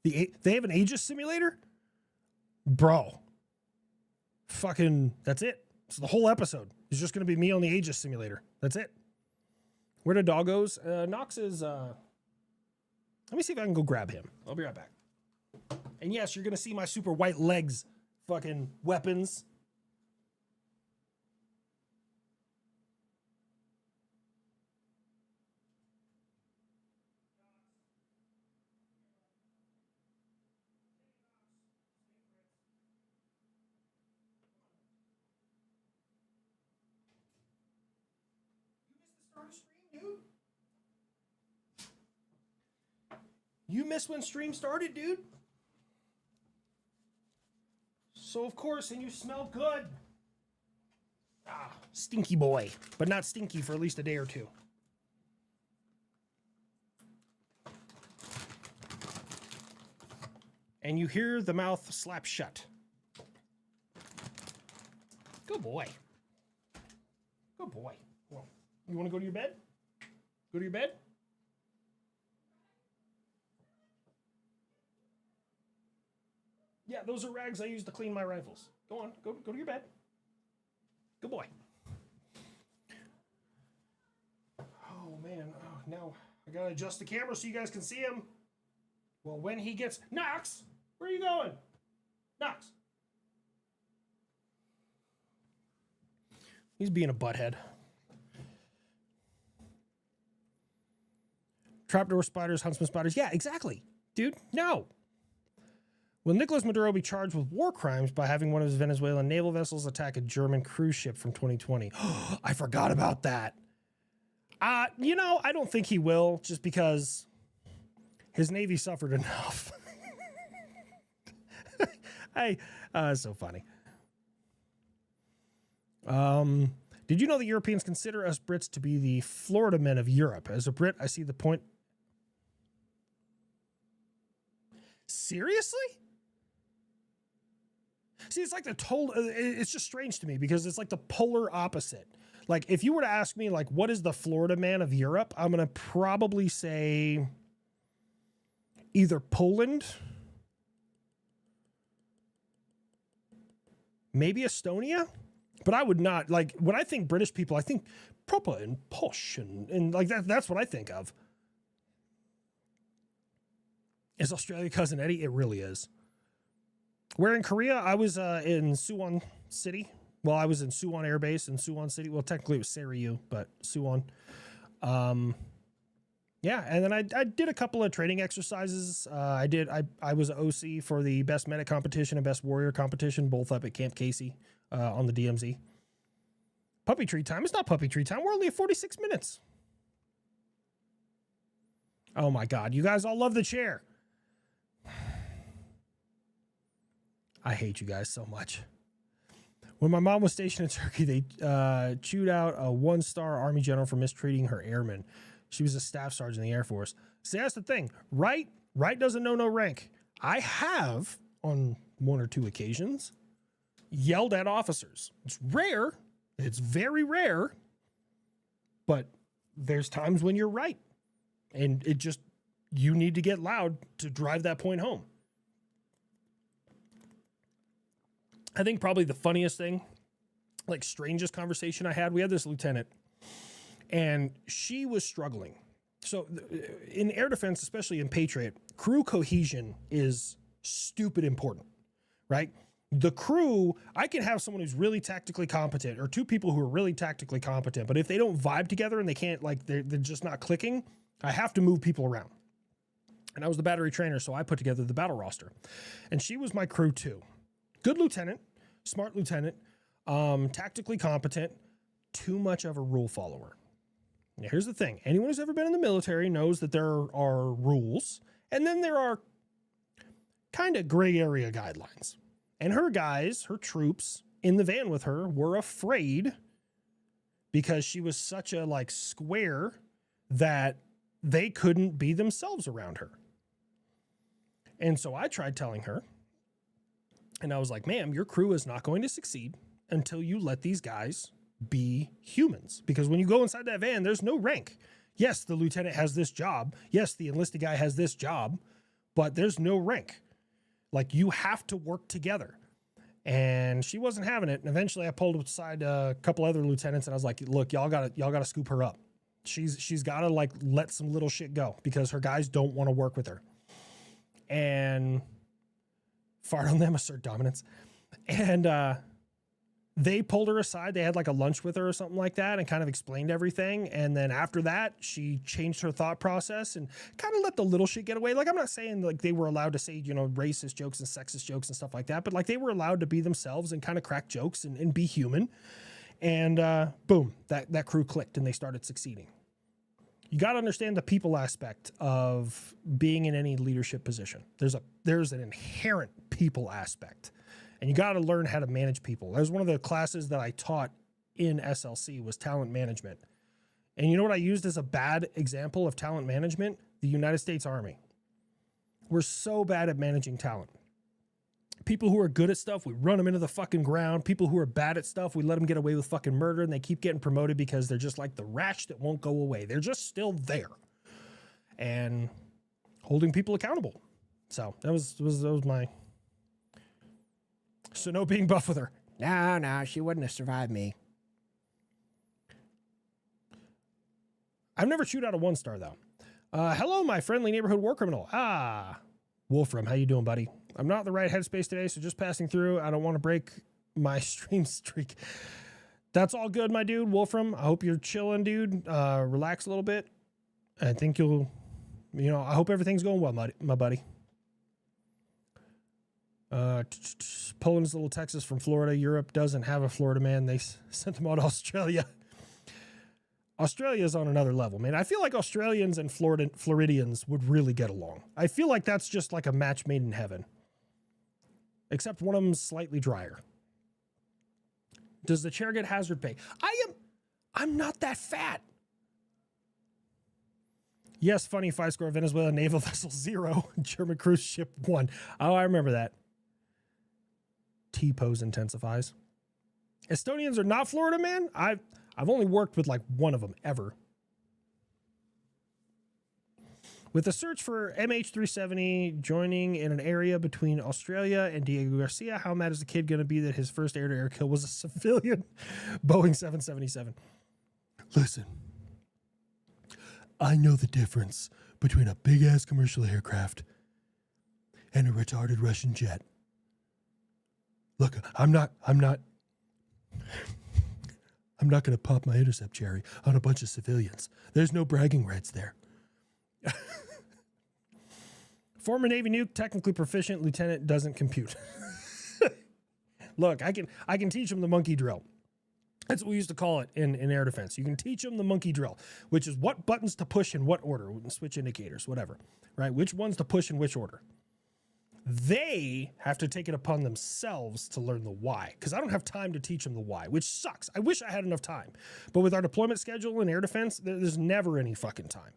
They have an Aegis simulator? Bro. Fucking, that's it. So the whole episode is just going to be me on the Aegis simulator. That's it. Where the dog goes? Knox is, let me see if I can go grab him. I'll be right back. And yes, you're going to see my super white legs fucking weapons. You missed when stream started, dude. So of course, and you smelled good. Ah, stinky boy, but not stinky for at least a day or two. And you hear the mouth slap shut. Good boy. Good boy. Well, you want to go to your bed? Go to your bed? Yeah, those are rags I use to clean my rifles. Go on, go to your bed. Good boy. Oh, man. Oh, now I gotta adjust the camera so you guys can see him. Well, when he gets... Knox! Where are you going? Knox! He's being a butthead. Trapdoor spiders, huntsman spiders. Yeah, exactly. Dude, no. Will Nicolas Maduro be charged with war crimes by having one of his Venezuelan naval vessels attack a German cruise ship from 2020? I forgot about that. I don't think he will, just because his Navy suffered enough. It's so funny. Did you know the Europeans consider us Brits to be the Florida men of Europe? As a Brit, I see the point. Seriously? See, it's like it's just strange to me because it's like the polar opposite. Like, if you were to ask me, like, what is the Florida man of Europe? I'm going to probably say either Poland, maybe Estonia, but I would not, like, when I think British people, I think proper and posh and like that's what I think of. Is Australia Cousin Eddie? It really is. Where in Korea, I was in Suwon City. Well, I was in Suwon Air Base in Suwon City. Well, technically it was Seiryu, but Suwon. Yeah, and then I did a couple of training exercises. I was OC for the best medic competition and best warrior competition, both up at Camp Casey on the DMZ. Puppy tree time. It's not puppy tree time. We're only at 46 minutes. Oh my God, you guys all love the chair. I hate you guys so much. When my mom was stationed in Turkey, they chewed out a 1-star Army general for mistreating her airmen. She was a staff sergeant in the Air Force. See, that's the thing. Right doesn't know no rank. I have, on 1 or 2 occasions, yelled at officers. It's rare. It's very rare. But there's times when you're right. And you need to get loud to drive that point home. I think probably the funniest thing, like strangest conversation I had, we had this lieutenant and she was struggling. So in air defense, especially in Patriot, crew cohesion is stupid important, right? The crew, I can have someone who's really tactically competent or 2 people who are really tactically competent, but if they don't vibe together and they can't, like, they're just not clicking, I have to move people around. And I was the battery trainer, so I put together the battle roster. And she was my crew too. Good lieutenant, smart lieutenant, tactically competent, too much of a rule follower. Now, here's the thing. Anyone who's ever been in the military knows that there are rules, and then there are kind of gray area guidelines. And her guys, her troops in the van with her were afraid because she was such a square that they couldn't be themselves around her. And so I tried telling her, and I was like, ma'am, your crew is not going to succeed until you let these guys be humans. Because when you go inside that van, there's no rank. Yes, the lieutenant has this job. Yes, the enlisted guy has this job, but there's no rank. You have to work together. And she wasn't having it. And eventually I pulled aside a couple other lieutenants and I was like, look, y'all gotta scoop her up. She's gotta let some little shit go because her guys don't want to work with her. And fart on them, assert dominance. And they pulled her aside. They had a lunch with her or something like that and kind of explained everything. And then after that, she changed her thought process and kind of let the little shit get away. I'm not saying they were allowed to say, racist jokes and sexist jokes and stuff like that, but they were allowed to be themselves and kind of crack jokes and be human. And boom, that crew clicked and they started succeeding. You got to understand the people aspect of being in any leadership position. There's an inherent people aspect, and you got to learn how to manage people. That was one of the classes that I taught in SLC was talent management. And you know what I used as a bad example of talent management? The United States Army. We're so bad at managing talent. People who are good at stuff, we run them into the fucking ground. People who are bad at stuff, we let them get away with fucking murder, and they keep getting promoted because they're just like the rash that won't go away. They're just still there. And holding people accountable. So that was my... So no being buff with her. No, she wouldn't have survived me. I've never chewed out a 1-star, though. Hello, my friendly neighborhood war criminal. Wolfram, how you doing, buddy? I'm not in the right headspace today, so just passing through. I don't want to break my stream streak. That's all good, my dude. Wolfram, I hope you're chilling, dude. Relax a little bit. I think I hope everything's going well, my buddy. Poland's little Texas from Florida. Europe doesn't have a Florida man. They sent them out to Australia. Australia's on another level, man. I feel like Australians and Floridians would really get along. I feel like that's just like a match made in heaven. Except one of them's slightly drier. Does the chair get hazard pay? I'm not that fat. Yes, funny 5-score Venezuela naval vessel 0, German cruise ship 1. Oh, I remember that. T-pose intensifies. Estonians are not Florida, man. I've only worked with one of them ever. With the search for MH370 joining in an area between Australia and Diego Garcia, how mad is the kid going to be that his first air-to-air kill was a civilian Boeing 777? Listen, I know the difference between a big-ass commercial aircraft and a retarded Russian jet. Look, I'm not I'm not going to pop my intercept cherry on a bunch of civilians. There's no bragging rights there. Former Navy nuke, technically proficient, lieutenant doesn't compute. Look, I can teach them the monkey drill. That's what we used to call it in air defense. You can teach them the monkey drill, which is what buttons to push in what order, switch indicators, whatever, right? Which ones to push in which order. They have to take it upon themselves to learn the why, because I don't have time to teach them the why, which sucks. I wish I had enough time. But with our deployment schedule in air defense, there's never any fucking time.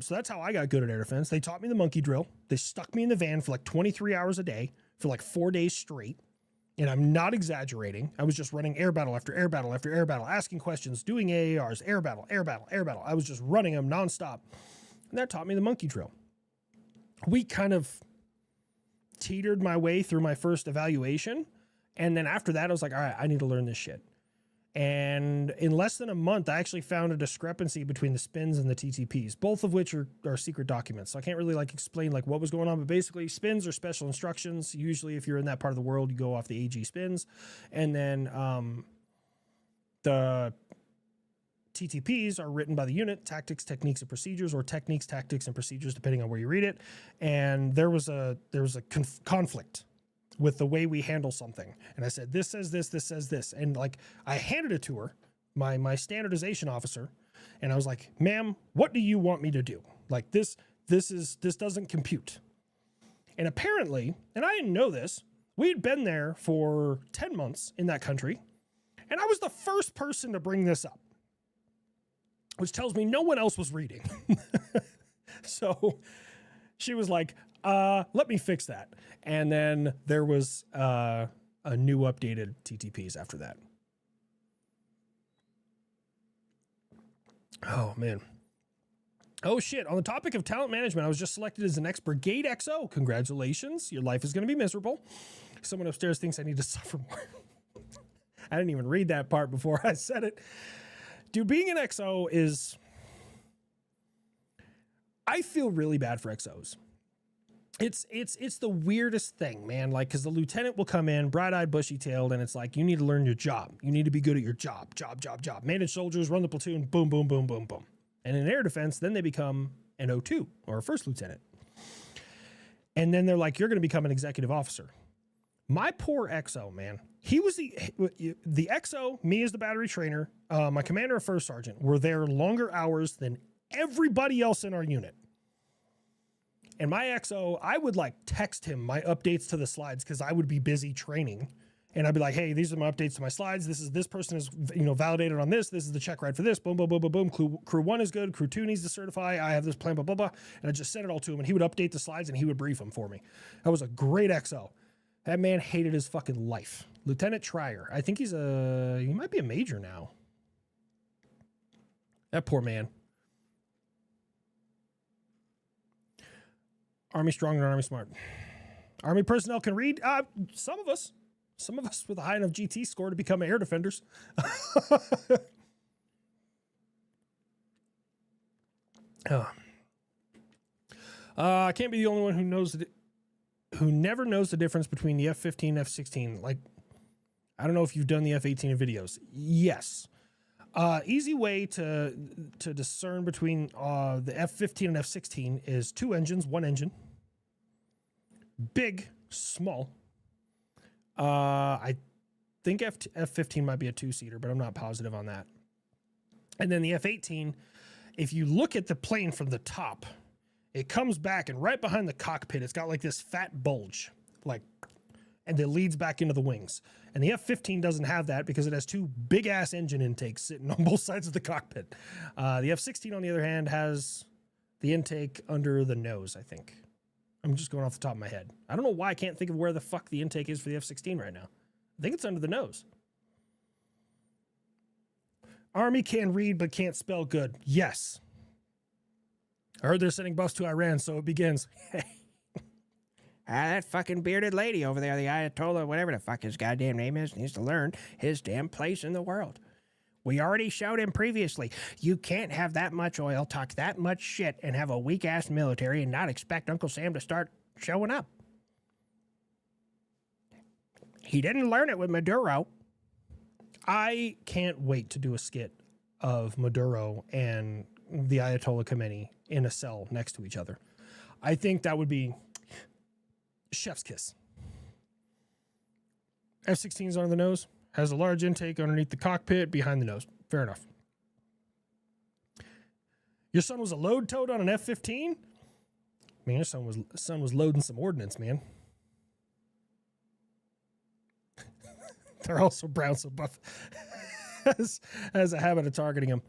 So that's how I got good at air defense. They taught me the monkey drill. They stuck me in the van for like 23 hours a day for like 4 days straight. And I'm not exaggerating. I was just running air battle after air battle after air battle, asking questions, doing AARs, air battle, air battle, air battle. I was just running them nonstop. And that taught me the monkey drill. We kind of teetered my way through my first evaluation. And then after that, I was like, all right, I need to learn this shit. And in less than a month, I actually found a discrepancy between the spins and the TTPs, both of which are secret documents. So I can't really like explain like what was going on, but basically spins are special instructions. Usually if you're in that part of the world, you go off the AG spins. And then the TTPs are written by the unit, tactics, techniques, and procedures, or techniques, tactics, and procedures, depending on where you read it. And there was a conflict with the way we handle something. And I said, this says this says this. And like, I handed it to her, my standardization officer. And I was like, ma'am, what do you want me to do? Like this doesn't compute. And apparently, and I didn't know this, we'd been there for 10 months in that country. And I was the first person to bring this up, which tells me no one else was reading. So she was like, let me fix that. And then there was a new updated TTPs after that. Oh, man. Oh, shit. On the topic of talent management, I was just selected as the next Brigade XO. Congratulations. Your life is going to be miserable. Someone upstairs thinks I need to suffer more. I didn't even read that part before I said it. Dude, being an XO is... I feel really bad for XOs. It's the weirdest thing, man. Like, because the lieutenant will come in, bright-eyed, bushy-tailed, and it's like, you need to learn your job. You need to be good at your job. Job. Manage soldiers, run the platoon, boom, boom, boom, boom, boom. And in air defense, then they become an O2 or a first lieutenant. And then they're like, you're going to become an executive officer. My poor XO, man. He was the XO, me as the battery trainer, my commander and first sergeant were there longer hours than everybody else in our unit. And my XO, I would like text him my updates to the slides because I would be busy training. And I'd be like, hey, these are my updates to my slides. This person is, validated on this. This is the check ride for this. Boom, boom, boom, boom, boom. Crew 1 is good. Crew 2 needs to certify. I have this plan, blah, blah, blah. And I just sent it all to him and he would update the slides and he would brief them for me. That was a great XO. That man hated his fucking life. Lieutenant Trier. I think he might be a major now. That poor man. Army strong and Army smart. Army personnel can read. Some of us with a high enough GT score to become air defenders. I can't be the only one who never knows the difference between the F-15 and F-16. Like, I don't know if you've done the F-18 in videos. Yes. Easy way to discern between the F-15 and F-16 is 2 engines, 1 engine. Big, small. I think F-15 might be a 2-seater, but I'm not positive on that. And then the F-18, if you look at the plane from the top, it comes back and right behind the cockpit, it's got like this fat bulge, and it leads back into the wings. And the F-15 doesn't have that because it has 2 big-ass engine intakes sitting on both sides of the cockpit. The F-16, on the other hand, has the intake under the nose, I think. I'm just going off the top of my head. I don't know why I can't think of where the fuck the intake is for the F-16 right now. I think it's under the nose. Army can read but can't spell good. Yes. I heard they're sending buffs to Iran, so it begins. That fucking bearded lady over there, the Ayatollah, whatever the fuck his goddamn name is, needs to learn his damn place in the world. We already showed him previously. You can't have that much oil, talk that much shit, and have a weak-ass military and not expect Uncle Sam to start showing up. He didn't learn it with Maduro. I can't wait to do a skit of Maduro and the Ayatollah Khomeini in a cell next to each other. I think that would be chef's kiss. F-16's under the nose, has a large intake underneath the cockpit, behind the nose. Fair enough. Your son was a load toad on an F-15? Man, your son was loading some ordnance, man. They're also brown, so Buff has a habit of targeting him.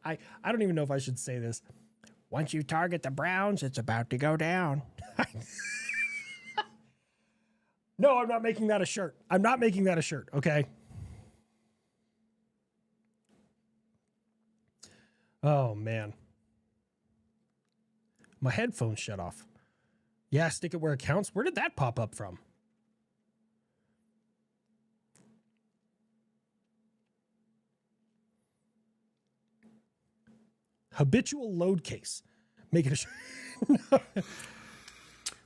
I don't even know if I should say this. Once you target the Browns, it's about to go down. No, I'm not making that a shirt. I'm not making that a shirt, okay? Oh, man. My headphones shut off. Yeah, stick it where it counts. Where did that pop up from? Habitual load case. Make it a shirt.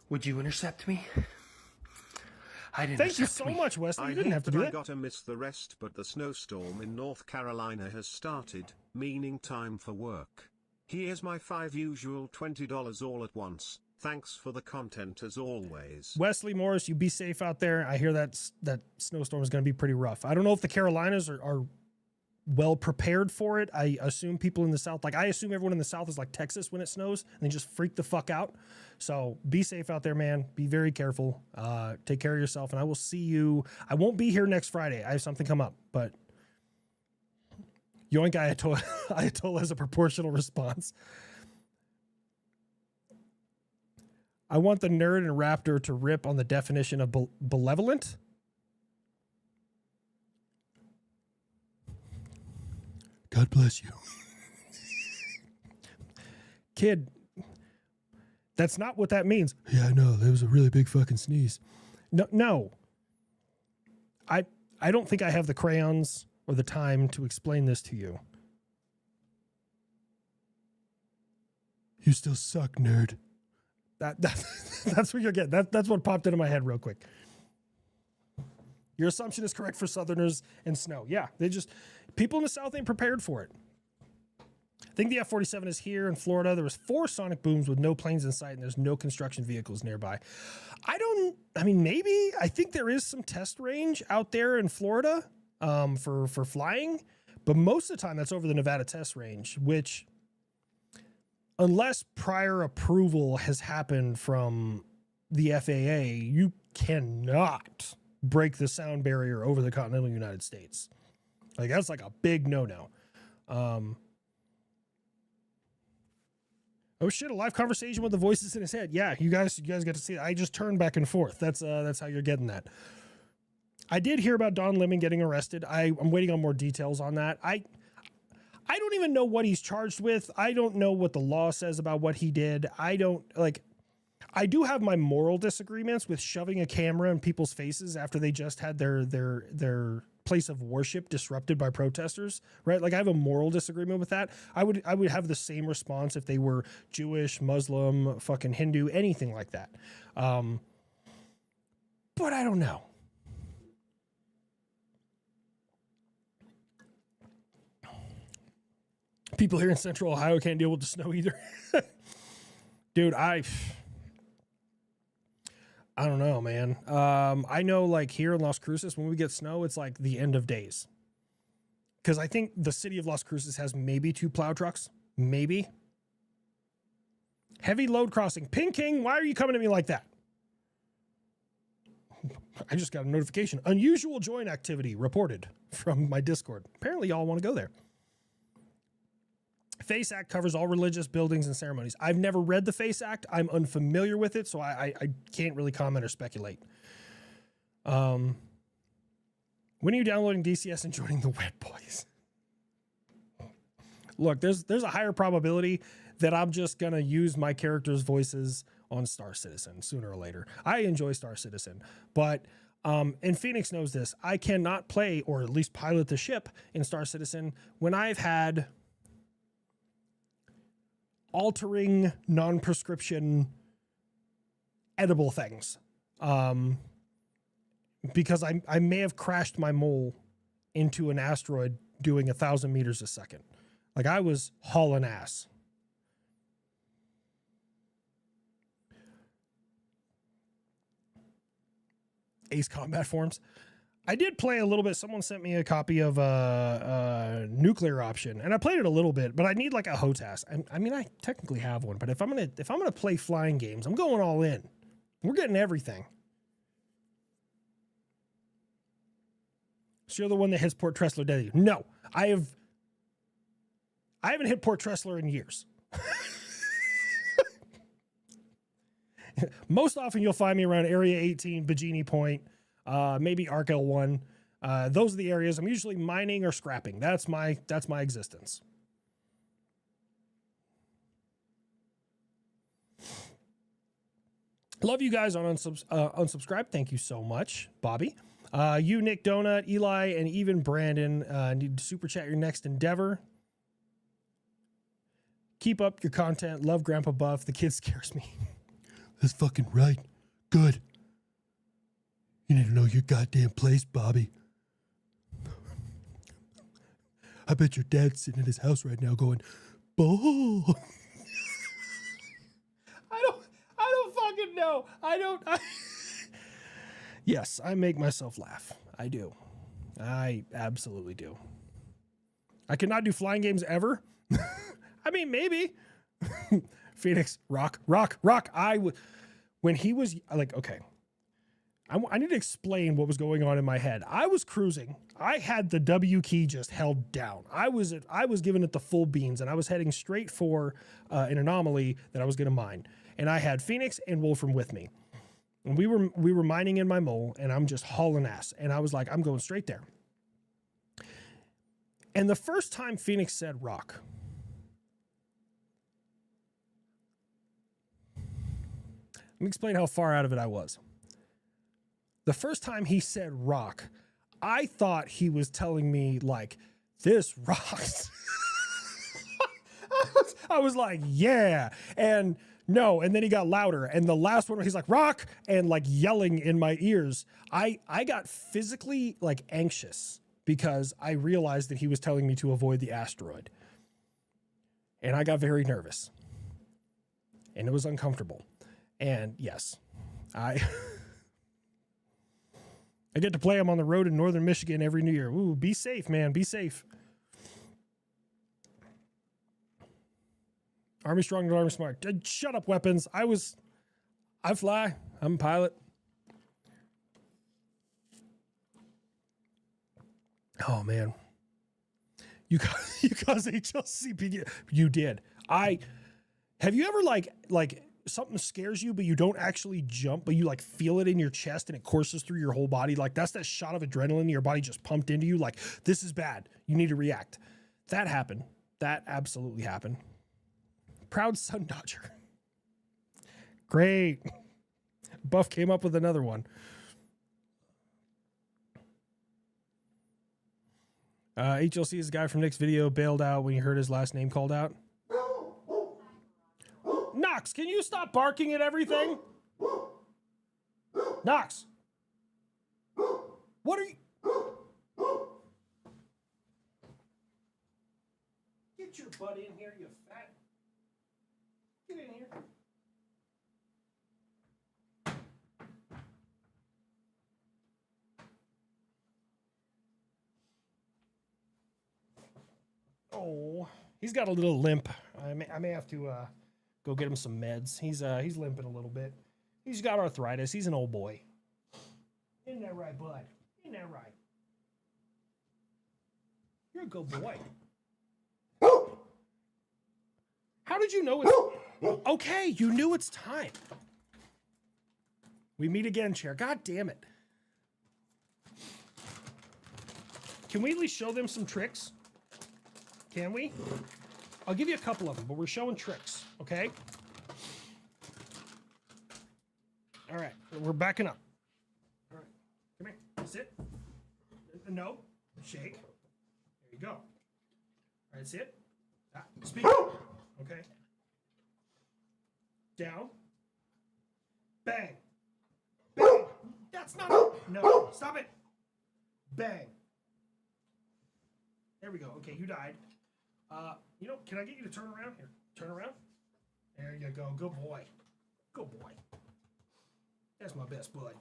Would you intercept me? I'd Thank you intercept so me. much, Wesley. I You didn't hate have to that do I that. gotta miss the rest, but the snowstorm in North Carolina has started, meaning time for work. Here's my 5 usual $20 all at once. Thanks for the content as always. Wesley Morris, you be safe out there. I hear that snowstorm is going to be pretty rough. I don't know if the Carolinas are well prepared for it. I assume people in the South, like I assume everyone in the South is like Texas when it snows and they just freak the fuck out. So be safe out there, man. Be very careful. Take care of yourself, and I will see you. I won't be here next Friday. I have something come up, but yoink Ayatollah has a proportional response. I want the nerd and Raptor to rip on the definition of benevolent. God bless you. Kid, that's not what that means. Yeah, I know. There was a really big fucking sneeze. No. I don't think I have the crayons or the time to explain this to you. You still suck, nerd. That's what you're getting. That's what popped into my head real quick. Your assumption is correct for Southerners and snow. Yeah, people in the South ain't prepared for it. I think the F-47 is here in Florida. There was 4 sonic booms with no planes in sight, and there's no construction vehicles nearby. Maybe. I think there is some test range out there in Florida for flying, but most of the time that's over the Nevada test range, which, unless prior approval has happened from the FAA, you cannot break the sound barrier over the continental United States. Like, that's like a big no-no. Oh shit, a live conversation with the voices in his head. Yeah, you guys get to see it. I just turned back and forth. That's how you're getting that. I did hear about Don Lemon getting arrested. I'm waiting on more details on that. I don't even know what he's charged with. I don't know what the law says about what he did. I do have my moral disagreements with shoving a camera in people's faces after they just had their place of worship disrupted by protesters, right? Like, I have a moral disagreement with that. I would have the same response if they were Jewish, Muslim, fucking Hindu, anything like that. But I don't know. People here in Central Ohio can't deal with the snow either. Dude, I don't know, man. I know, like, here in Las Cruces, when we get snow, it's like the end of days. Because I think the city of Las Cruces has maybe 2 plow trucks. Maybe. Heavy load crossing. Ping King, why are you coming at me like that? I just got a notification. Unusual join activity reported from my Discord. Apparently y'all want to go there. FACE Act covers all religious buildings and ceremonies. I've never read the FACE Act. I'm unfamiliar with it, so I can't really comment or speculate. When are you downloading DCS and joining the Wet Boys? Look, there's a higher probability that I'm just going to use my character's voices on Star Citizen sooner or later. I enjoy Star Citizen, but and Phoenix knows this. I cannot play, or at least pilot the ship in Star Citizen when I've had altering non-prescription edible things. Because I may have crashed my mole into an asteroid doing 1,000 meters a second. Like I was hauling ass. Ace Combat Forms. I did play a little bit. Someone sent me a copy of Nuclear Option, and I played it a little bit. But I need like a HOTAS. I mean, I technically have one, but if I'm gonna play flying games, I'm going all in. We're getting everything. So you're the one that hits Port Tressler Daily. No, I haven't hit Port Tressler in years. Most often you'll find me around Area 18, Bajini Point, maybe Arc L1. Those are the areas I'm usually mining or scrapping. That's my existence. Love you guys on unsubscribe. Thank you so much, Bobby. You, Nick Donut, Eli, and even Brandon need to super chat your next endeavor. Keep up your content. Love Grandpa Buff. The kid scares me. That's fucking right. Good. You need to know your goddamn place, Bobby. I bet your dad's sitting in his house right now going, "Bo." I don't fucking know. Yes, I make myself laugh. I do. I absolutely do. I cannot do flying games ever. I mean, maybe. Phoenix, rock. When he was like, okay, I need to explain what was going on in my head. I was cruising. I had the W key just held down. I was giving it the full beans, and I was heading straight for an anomaly that I was going to mine. And I had Phoenix and Wolfram with me. And we were mining in my mole, and I'm just hauling ass. And I was like, I'm going straight there. And the first time Phoenix said rock, let me explain how far out of it I was. The first time he said rock, I thought he was telling me like, this rocks. I was like, yeah. And no, and then he got louder. And the last one, he's like, rock, and like yelling in my ears. I got physically like anxious because I realized that he was telling me to avoid the asteroid. And I got very nervous. And it was uncomfortable. And yes, I get to play him on the road in northern Michigan every New Year. Ooh, be safe, man. Be safe. Army strong and army smart. Shut up, weapons. I fly. I'm a pilot. Oh, man. You caused HLCP. You did. Have you ever like something scares you, but you don't actually jump, but you like feel it in your chest and it courses through your whole body? Like that's that shot of adrenaline your body just pumped into you. Like, this is bad. You need to react. That happened. That absolutely happened. Proud Sun Dodger. Great. Buff came up with another one. HLC is the guy from Nick's video bailed out when he heard his last name called out. Knox, can you stop barking at everything? Knox. What are you? Get your butt in here, you fat. Get in here. Oh, he's got a little limp. I may have to go get him some meds. He's limping a little bit. He's got arthritis. He's an old boy. Isn't that right, bud? Isn't that right? You're a good boy. How did you know it's... Okay, you knew it's time. We meet again, chair. God damn it. Can we at least show them some tricks? Can we? I'll give you a couple of them, but we're showing tricks, okay? All right, we're backing up. All right, come here. Sit. No, shake. There you go. All right, sit. Speak. Okay. Down. Bang. Bang. That's not it. No, stop it. Bang. There we go. Okay, you died. You know, can I get you to turn around here? Turn around. There you go. Good boy. Good boy. That's my best boy.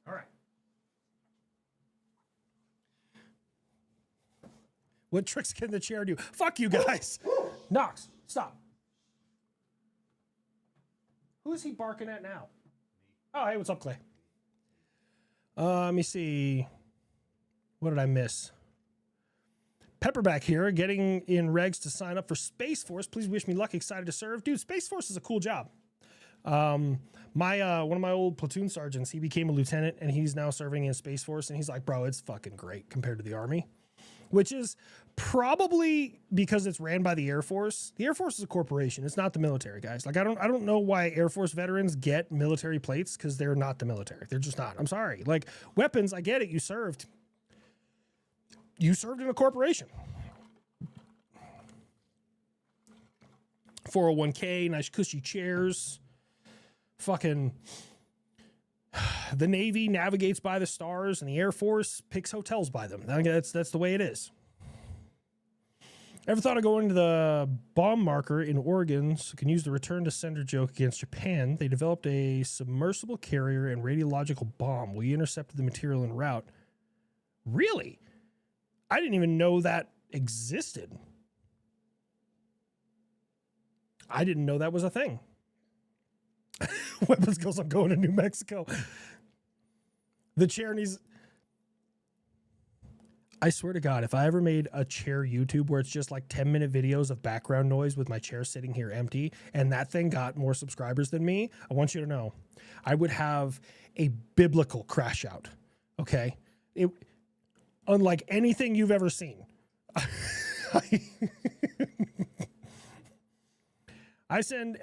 All right. What tricks can the chair do? Fuck you guys. Knox, stop. Who is he barking at now? Oh, hey, what's up, Clay? Let me see. What did I miss? Pepperback here, getting in regs to sign up for Space Force. Please wish me luck. Excited to serve. Dude, Space Force is a cool job. One of my old platoon sergeants, he became a lieutenant and he's now serving in Space Force. And he's like, bro, it's fucking great compared to the Army, which is probably because it's ran by the Air Force. The Air Force is a corporation. It's not the military, guys. Like, I don't know why Air Force veterans get military plates, because they're not the military. They're just not. I'm sorry. Like, weapons, I get it. You served in a corporation. 401k, nice cushy chairs. Fucking the Navy navigates by the stars and the Air Force picks hotels by them. That's the way it is. Ever thought of going to the bomb marker in Oregon so can use the return to sender joke against Japan? They developed a submersible carrier and radiological bomb. We intercepted the material en route. Really? I didn't even know that existed. I didn't know that was a thing. Weapons goes, I'm going to New Mexico. The chair needs... I swear to God, if I ever made a chair YouTube where it's just like 10-minute videos of background noise with my chair sitting here empty, and that thing got more subscribers than me, I want you to know, I would have a biblical crash out. Okay? Unlike anything you've ever seen. I send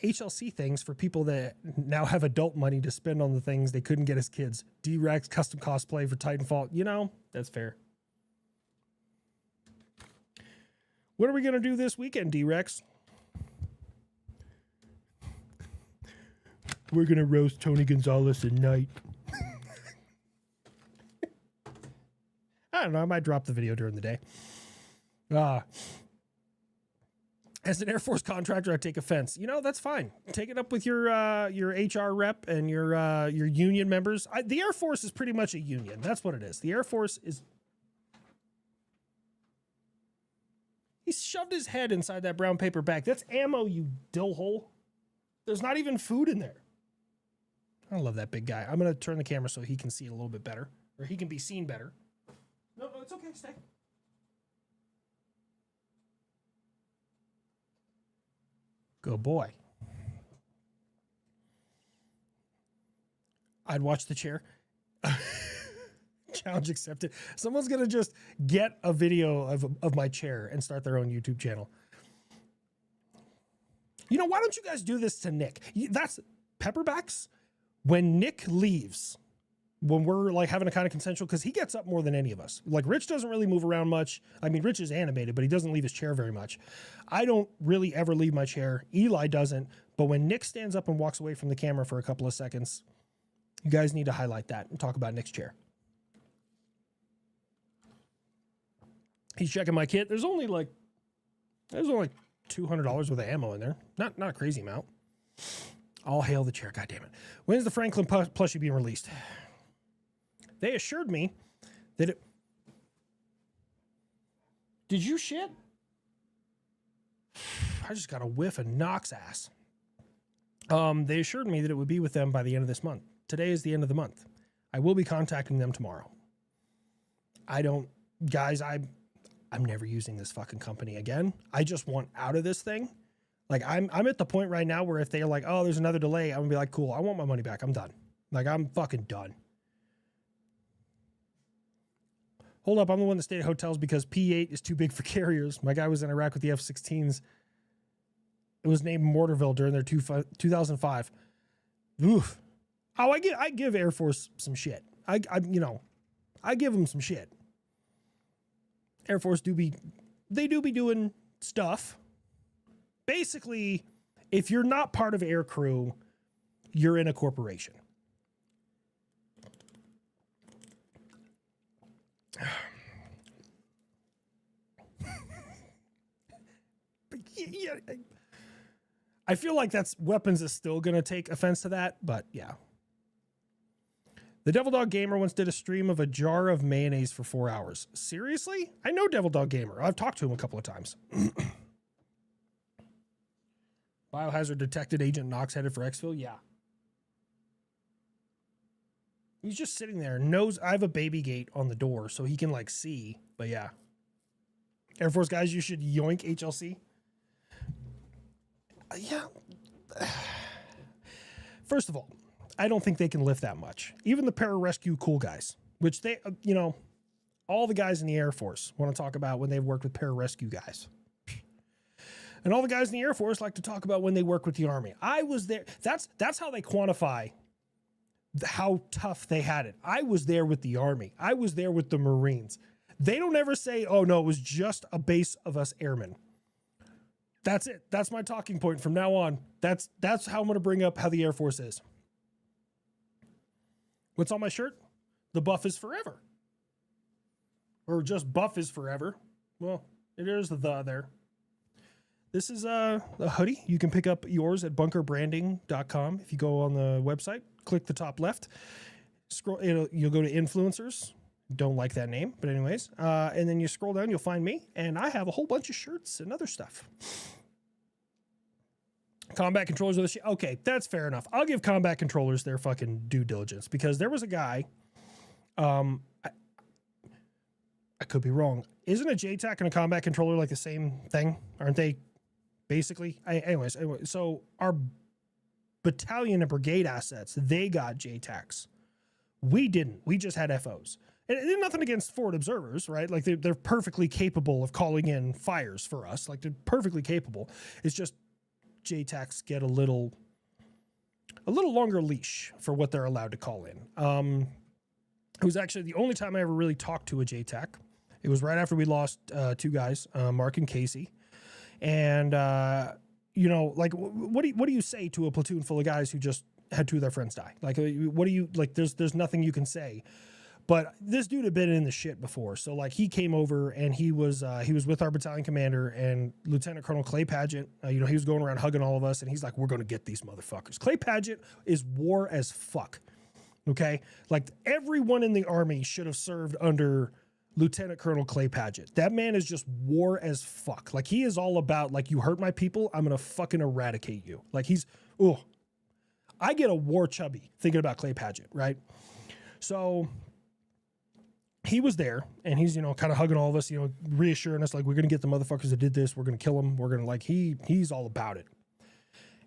HLC things for people that now have adult money to spend on the things they couldn't get as kids. D-Rex, custom cosplay for Titanfall. You know, that's fair. What are we going to do this weekend, D-Rex? We're going to roast Tony Gonzalez at night. I don't know. I might drop the video during the day. As an Air Force contractor, I take offense. You know, that's fine. Take it up with your HR rep and your union members. The Air Force is pretty much a union. That's what it is. The Air Force is... He shoved his head inside that brown paper bag. That's ammo, you dillhole. There's not even food in there. I love that big guy. I'm going to turn the camera so he can see it a little bit better. Or he can be seen better. No, it's okay. Stay. Good boy. I'd watch the chair. Challenge accepted. Someone's going to just get a video of my chair and start their own YouTube channel. You know, why don't you guys do this to Nick? That's Pepperbacks. When Nick leaves, when we're like having a kind of consensual, because he gets up more than any of us. Like Rich doesn't really move around much. I mean, Rich is animated, but he doesn't leave his chair very much. I don't really ever leave my chair. Eli doesn't. But when Nick stands up and walks away from the camera for a couple of seconds, you guys need to highlight that and talk about Nick's chair. He's checking my kit. There's only $200 worth of ammo in there. Not a crazy amount. All hail the chair. God damn it. When's the Franklin plushie being released? They assured me that it... Did you shit? I just got a whiff of Knox ass. They assured me that it would be with them by the end of this month. Today is the end of the month. I will be contacting them tomorrow. Guys, I'm never using this fucking company again. I just want out of this thing. Like, I'm at the point right now where if they're like, oh, there's another delay, I'm gonna be like, cool, I want my money back. I'm done. Like, I'm fucking done. Hold up, I'm the one that stayed at hotels because P8 is too big for carriers. My guy was in Iraq with the F-16s. It was named Mortarville during their 2005. Oof. Oh, I give Air Force some shit. I give them some shit. Air Force do be doing stuff. Basically, If you're not part of air crew, you're in a corporation. Yeah, I feel like that's Weapons is still going to take offense to that, but yeah. The Devil Dog Gamer once did a stream of a jar of mayonnaise for 4 hours. Seriously? I know Devil Dog Gamer. I've talked to him a couple of times. Biohazard detected. Agent Knox headed for exfil. Yeah. He's just sitting there. Knows I have a baby gate on the door so he can like see. But yeah. Air Force guys, you should yoink HLC. Yeah. First of all, I don't think they can lift that much. Even the pararescue cool guys, which they, you know, all the guys in the Air Force want to talk about when they've worked with pararescue guys. And all the guys in the Air Force like to talk about when they work with the Army. I was there. That's how they quantify how tough they had it. I was there with the Army. I was there with the Marines. They don't ever say, oh, no, it was just a base of us airmen. That's it. That's my talking point from now on. That's how I'm going to bring up how the Air Force is. What's on my shirt? The buff is forever. Or just buff is forever. Well, it is the there. This is a hoodie. You can pick up yours at bunkerbranding.com. If you go on the website, click the top left, scroll. You'll go to influencers. Don't like that name, but anyways. And then you scroll down, you'll find me. And I have a whole bunch of shirts and other stuff. Combat controllers of the shit. Okay, that's fair enough. I'll give combat controllers their fucking due diligence because there was a guy. I could be wrong. Isn't a JTAC and a combat controller like the same thing? Aren't they? Basically, anyways, so our battalion and brigade assets, they got JTACs. We didn't. We just had FOs. And nothing against forward observers, right? Like they're perfectly capable of calling in fires for us. Like they're perfectly capable. It's just JTACs get a little longer leash for what they're allowed to call in. It was actually the only time I ever really talked to a JTAC. It was right after we lost two guys, Mark and Casey. And, you know, like, what do you say to a platoon full of guys who just had two of their friends die? Like, what do you, like, there's nothing you can say. But this dude had been in the shit before. So, like, he came over and he was with our battalion commander and Lieutenant Colonel Clay Paget. You know, he was going around hugging all of us and he's like, we're going to get these motherfuckers. Clay Paget is war as fuck. Okay? Like, everyone in the Army should have served under Lieutenant Colonel Clay Paget. That man is just war as fuck. Like, he is all about, like, you hurt my people, I'm going to fucking eradicate you. Like, I get a war chubby thinking about Clay Paget, right? So he was there and he's, you know, kind of hugging all of us, you know, reassuring us, like, we're going to get the motherfuckers that did this. We're going to kill them. We're going to, like, he's all about it.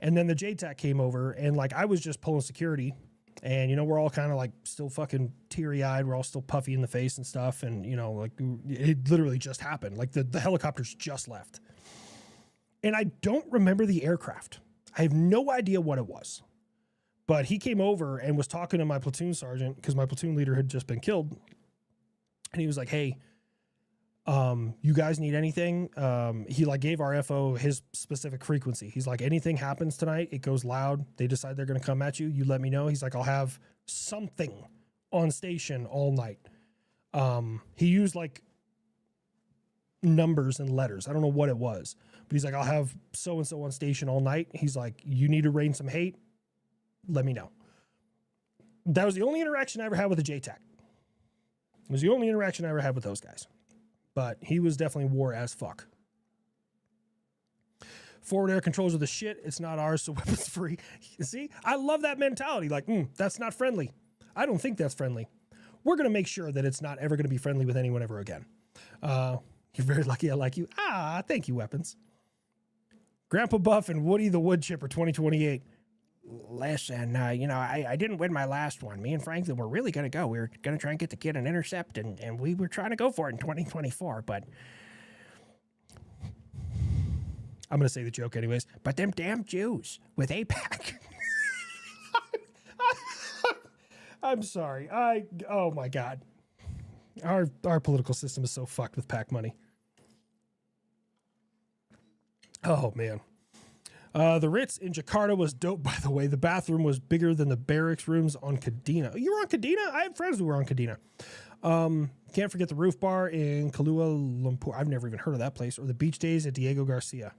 And then the JTAC came over and, like, I was just pulling security. And, you know, we're all kind of like still fucking teary eyed. We're all still puffy in the face and stuff. And, you know, like it literally just happened. Like the helicopters just left. And I don't remember the aircraft. I have no idea what it was. But he came over and was talking to my platoon sergeant because my platoon leader had just been killed. And he was like, hey, you guys need anything? He like gave our FO his specific frequency. He's like, anything happens tonight, it goes loud. They decide they're going to come at you. You let me know. He's like, I'll have something on station all night. He used like numbers and letters. I don't know what it was, but he's like, I'll have so-and-so on station all night. He's like, you need to rain some hate. Let me know. That was the only interaction I ever had with a JTAC. It was the only interaction I ever had with those guys. But he was definitely war as fuck. Forward air controls are the shit. It's not ours, so weapons free. You see? I love that mentality. Like, that's not friendly. I don't think that's friendly. We're going to make sure that it's not ever going to be friendly with anyone ever again. You're very lucky I like you. Thank you, weapons. Grandpa Buff and Woody the Wood Chipper 2028. Listen, you know, I didn't win my last one. Me and Franklin were really going to go. We were going to try and get the kid an intercept, and we were trying to go for it in 2024, but I'm going to say the joke anyways. But them damn Jews with APAC. I'm sorry. Oh my God. Our political system is so fucked with PAC money. Oh man. The Ritz in Jakarta was dope, by the way. The bathroom was bigger than the barracks rooms on Kadena. You were on Kadena? I have friends who were on Kadena. Can't forget the Roof Bar in Kuala Lumpur. I've never even heard of that place. Or the beach days at Diego Garcia.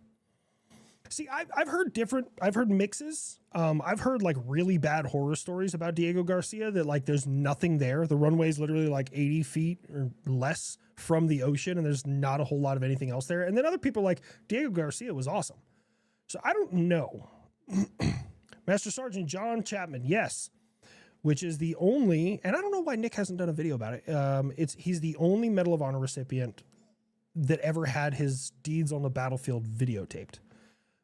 See, I've heard mixes. I've heard like really bad horror stories about Diego Garcia that like there's nothing there. The runway is literally like 80 feet or less from the ocean, and there's not a whole lot of anything else there. And then other people like Diego Garcia was awesome. So I don't know. Master Sergeant John Chapman, yes, which is the only, and I don't know why Nick hasn't done a video about it. He's the only Medal of Honor recipient that ever had his deeds on the battlefield videotaped,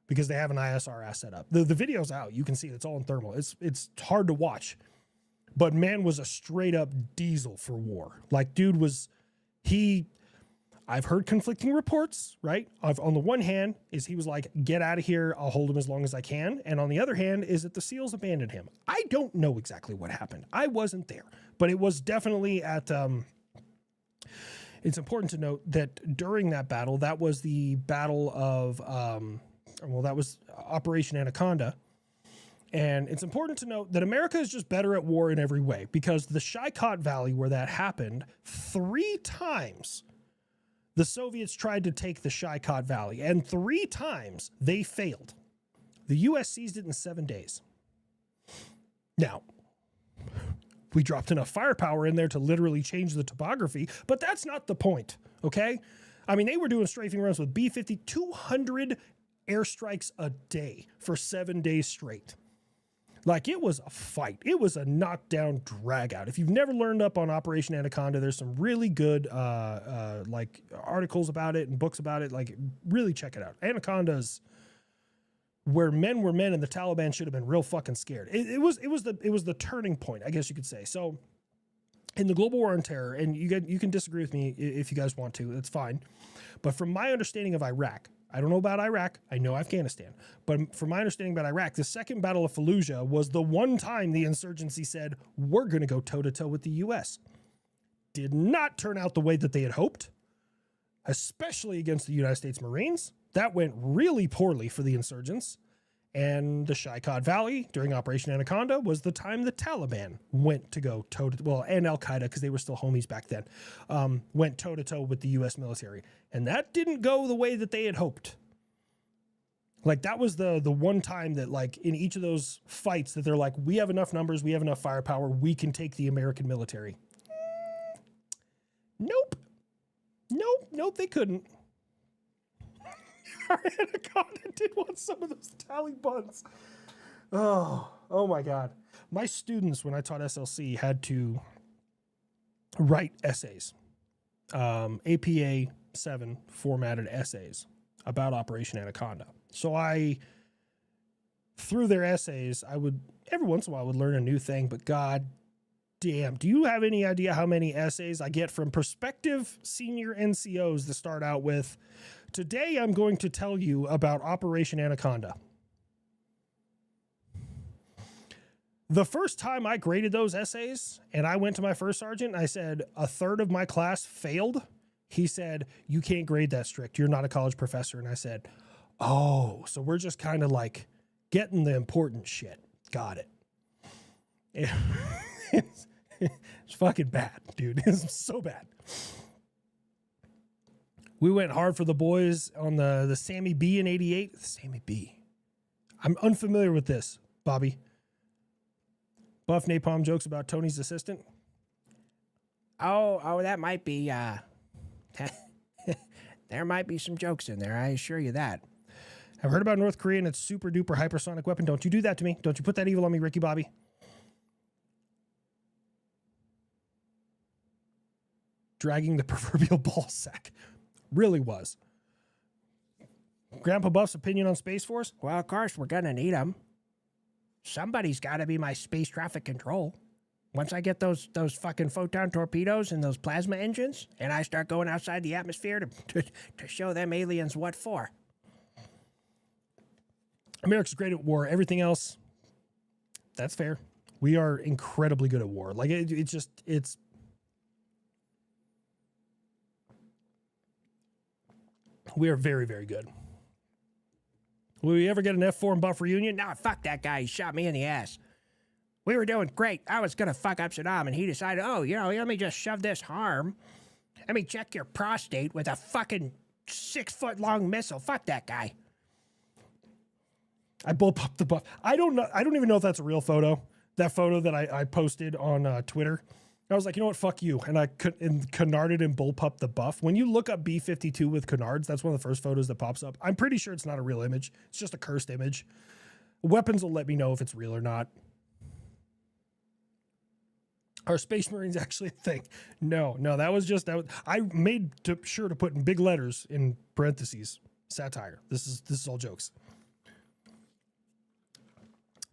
because they have an ISR asset up. The video's out. You can see it's all in thermal. It's hard to watch, but man was a straight up diesel for war. Like dude was, I've heard conflicting reports, right? On the one hand is he was like, get out of here. I'll hold him as long as I can. And on the other hand is that the SEALs abandoned him. I don't know exactly what happened. I wasn't there, but it was definitely at, it's important to note that during that battle, that was the battle of, that was Operation Anaconda. And it's important to note that America is just better at war in every way, because the Shykot Valley where that happened, 3 times the Soviets tried to take the Shykot Valley, and 3 times they failed. The U.S. seized it in 7 days. Now, we dropped enough firepower in there to literally change the topography, but that's not the point, okay? I mean, they were doing strafing runs with B-50, 200 airstrikes a day for 7 days straight. Like, it was a fight. It was a knockdown drag out. If you've never learned up on Operation Anaconda, there's some really good like articles about it and books about it. Like, really check it out. Anaconda's where men were men, and the Taliban should have been real fucking scared. It was the turning point, I guess you could say. So in the global war on terror, and you can disagree with me if you guys want to, that's fine. But from my understanding of Iraq, I don't know about Iraq. I know Afghanistan. But from my understanding about Iraq, the second Battle of Fallujah was the one time the insurgency said, we're going to go toe-to-toe with the U.S. Did not turn out the way that they had hoped, especially against the United States Marines. That went really poorly for the insurgents. And the Shykot Valley during Operation Anaconda was the time the Taliban went to go toe-to-toe, well, and Al-Qaeda, because they were still homies back then, went toe-to-toe with the U.S. military. And that didn't go the way that they had hoped. Like, that was the one time that, like, in each of those fights that they're like, we have enough numbers, we have enough firepower, we can take the American military. Nope, they couldn't. Anaconda did want some of those Talibans. Oh my God. My students, when I taught SLC, had to write essays, APA 7 formatted essays about Operation Anaconda. So through their essays, I would, every once in a while, I would learn a new thing, but God damn, do you have any idea how many essays I get from prospective senior NCOs that start out with, today I'm going to tell you about Operation Anaconda. The first time I graded those essays and I went to my first sergeant, I said, 1/3 of my class failed. He said, you can't grade that strict. You're not a college professor. And I said, oh, so we're just kind of like getting the important shit. Got it. It's fucking bad, dude. It's so bad. We went hard for the boys on the Sammy B in 88. Sammy B. I'm unfamiliar with this, Bobby. Buff Napalm jokes about Tony's assistant. Oh, that might be, there might be some jokes in there. I assure you that. I've heard about North Korea and its super duper hypersonic weapon. Don't you do that to me. Don't you put that evil on me, Ricky Bobby. Dragging the proverbial ball sack. Really was. Grandpa Buff's opinion on Space Force? Well, of course, we're going to need them. Somebody's got to be my space traffic control. Once I get those fucking photon torpedoes and those plasma engines, and I start going outside the atmosphere to show them aliens what for. America's great at war. Everything else, that's fair. We are incredibly good at war. Like, it's we are very, very good. Will we ever get an F4 and buff reunion? Nah, fuck that guy. He shot me in the ass. We were doing great. I was going to fuck up Saddam, and he decided, oh, you know, let me just shove this harm. Let me check your prostate with a fucking 6-foot-long missile. Fuck that guy. I bullpupped the buff. I don't know. I don't even know if that's a real photo. That photo that I posted on Twitter. I was like, you know what? Fuck you. And I canarded and bullpupped the buff. When you look up B-52 with canards, that's one of the first photos that pops up. I'm pretty sure it's not a real image. It's just a cursed image. Weapons will let me know if it's real or not. Are Space Marines actually a thing? No, that was just, I made sure to put in big letters in parentheses, satire. This is all jokes.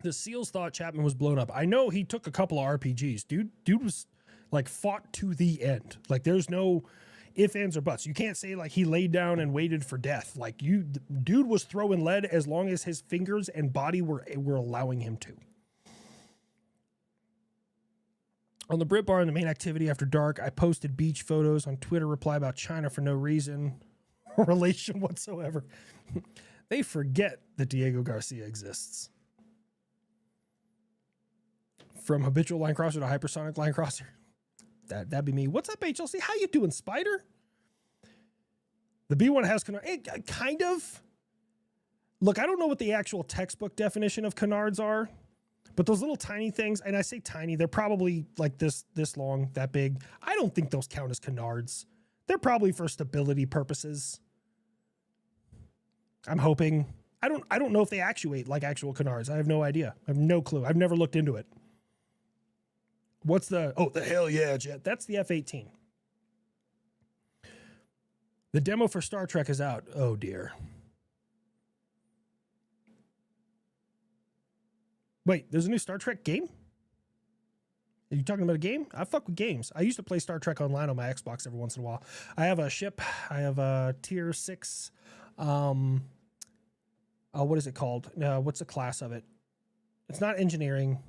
The SEALs thought Chapman was blown up. I know he took a couple of RPGs. Dude was like fought to the end. Like there's no ifs, ands, or buts. You can't say like he laid down and waited for death. Like dude was throwing lead as long as his fingers and body were allowing him to. On the Brit Bar in the main activity after dark, I posted beach photos on Twitter, reply about China for no reason or relation whatsoever. They forget that Diego Garcia exists. From habitual line crosser to hypersonic line crosser. That'd be me. What's up, HLC? How you doing, Spider? The B1 has kind of. Look, I don't know what the actual textbook definition of canards are, but those little tiny things, and I say tiny, they're probably like this long, that big. I don't think those count as canards. They're probably for stability purposes. I'm hoping. I don't know if they actuate like actual canards. I have no idea. I have no clue. I've never looked into it. What's the hell yeah jet? That's the F-18. The demo for Star Trek is out. Oh dear. Wait, there's a new Star Trek game? Are you talking about a game? I fuck with games. I used to play Star Trek Online on my Xbox every once in a while. I have a ship. I have a tier 6. What is it called? What's the class of it? It's not engineering.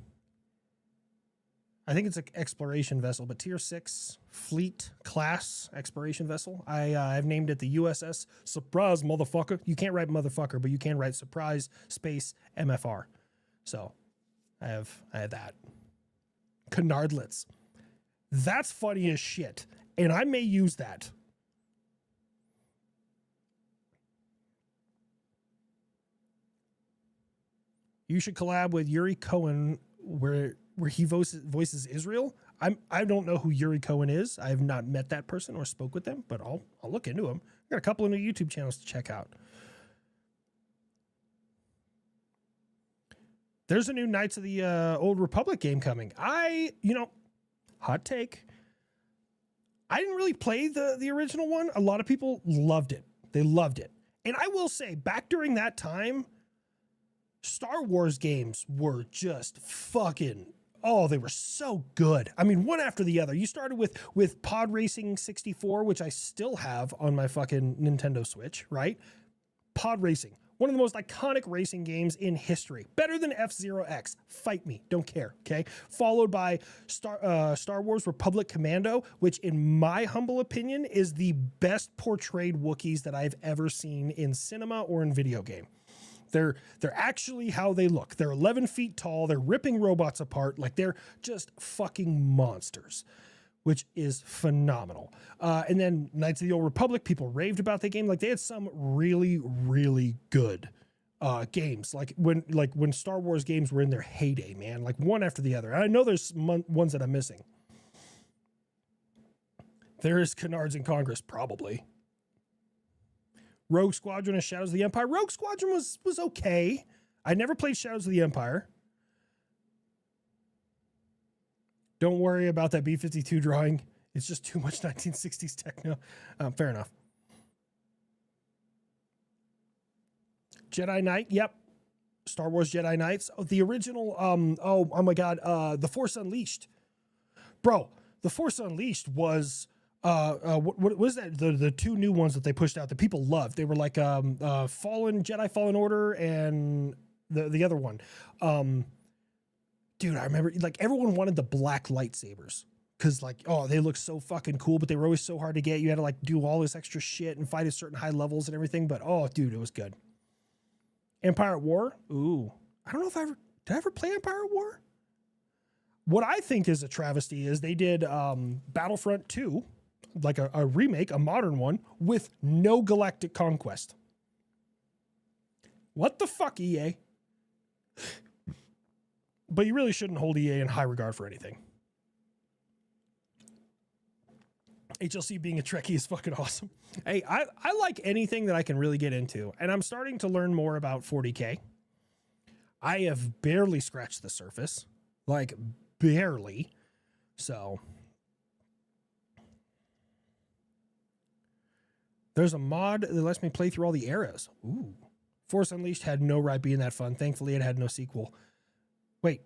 I think it's an exploration vessel, but tier 6 fleet class exploration vessel. I've named it the USS Surprise Motherfucker. You can't write motherfucker, but you can write Surprise space MFR. So I have that. Canardlets. That's funny as shit. And I may use that. You should collab with Yuri Cohen where he voices Israel. I don't know who Yuri Cohen is. I have not met that person or spoke with them, but I'll look into him. I've got a couple of new YouTube channels to check out. There's a new Knights of the Old Republic game coming. Hot take. I didn't really play the original one. A lot of people loved it. They loved it. And I will say, back during that time, Star Wars games were just fucking, they were so good. I mean, one after the other. You started with Pod Racing 64, which I still have on my fucking Nintendo Switch, right? Pod Racing. One of the most iconic racing games in history. Better than F-Zero X. Fight me. Don't care, okay? Followed by Star Wars Republic Commando, which in my humble opinion is the best portrayed Wookiees that I've ever seen in cinema or in video game. They're actually how they look. They're 11 feet tall. They're ripping robots apart. Like they're just fucking monsters, which is phenomenal. And then Knights of the Old Republic, people raved about the game. Like they had some really, really good games. Like when Star Wars games were in their heyday, man, like one after the other. And I know there's ones that I'm missing. There is Canards in Congress, probably. Rogue Squadron and Shadows of the Empire. Rogue Squadron was okay. I never played Shadows of the Empire. Don't worry about that B-52 drawing. It's just too much 1960s techno. Fair enough. Jedi Knight. Yep. Star Wars Jedi Knights. Oh, the original. Oh my God. The Force Unleashed. Bro, The Force Unleashed was... what was that? The two new ones that they pushed out that people loved. They were like Jedi Fallen Order and the other one. Dude, I remember like everyone wanted the black lightsabers because like, they look so fucking cool, but they were always so hard to get. You had to like do all this extra shit and fight at certain high levels and everything. But dude, it was good. Empire at War. Ooh, I don't know if did I ever play Empire at War? What I think is a travesty is they did Battlefront 2, like a remake, a modern one, with no galactic conquest. What the fuck, EA? But you really shouldn't hold EA in high regard for anything. HLC being a Trekkie is fucking awesome. Hey, I like anything that I can really get into, and I'm starting to learn more about 40K. I have barely scratched the surface, like barely. So there's a mod that lets me play through all the eras. Ooh. Force Unleashed had no right being that fun. Thankfully, it had no sequel. Wait,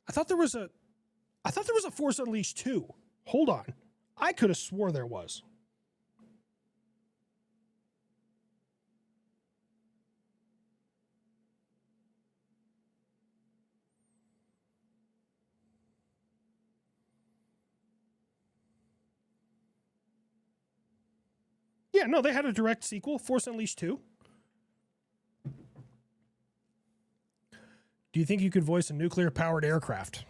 I thought there was a Force Unleashed 2. Hold on. I could have swore there was. Yeah, no, they had a direct sequel, Force Unleashed 2. Do you think you could voice a nuclear-powered aircraft?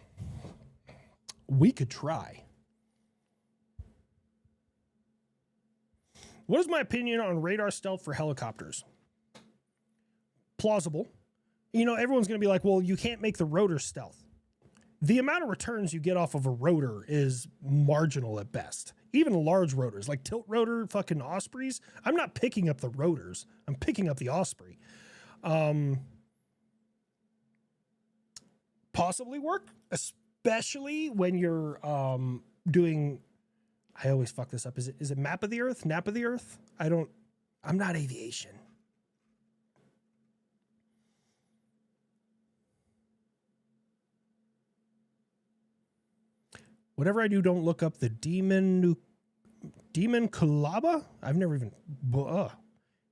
We could try. What is my opinion on radar stealth for helicopters? Plausible. You know, everyone's going to be like, well, you can't make the rotor stealth. The amount of returns you get off of a rotor is marginal at best. Even large rotors, like tilt rotor fucking Ospreys, I'm not picking up the rotors. I'm picking up the Osprey. Possibly work, especially when you're doing... I always fuck this up. Is it Map of the Earth? Nap of the Earth? I'm not aviation. Whatever I do, don't look up the Demon Kulaba? I've never even...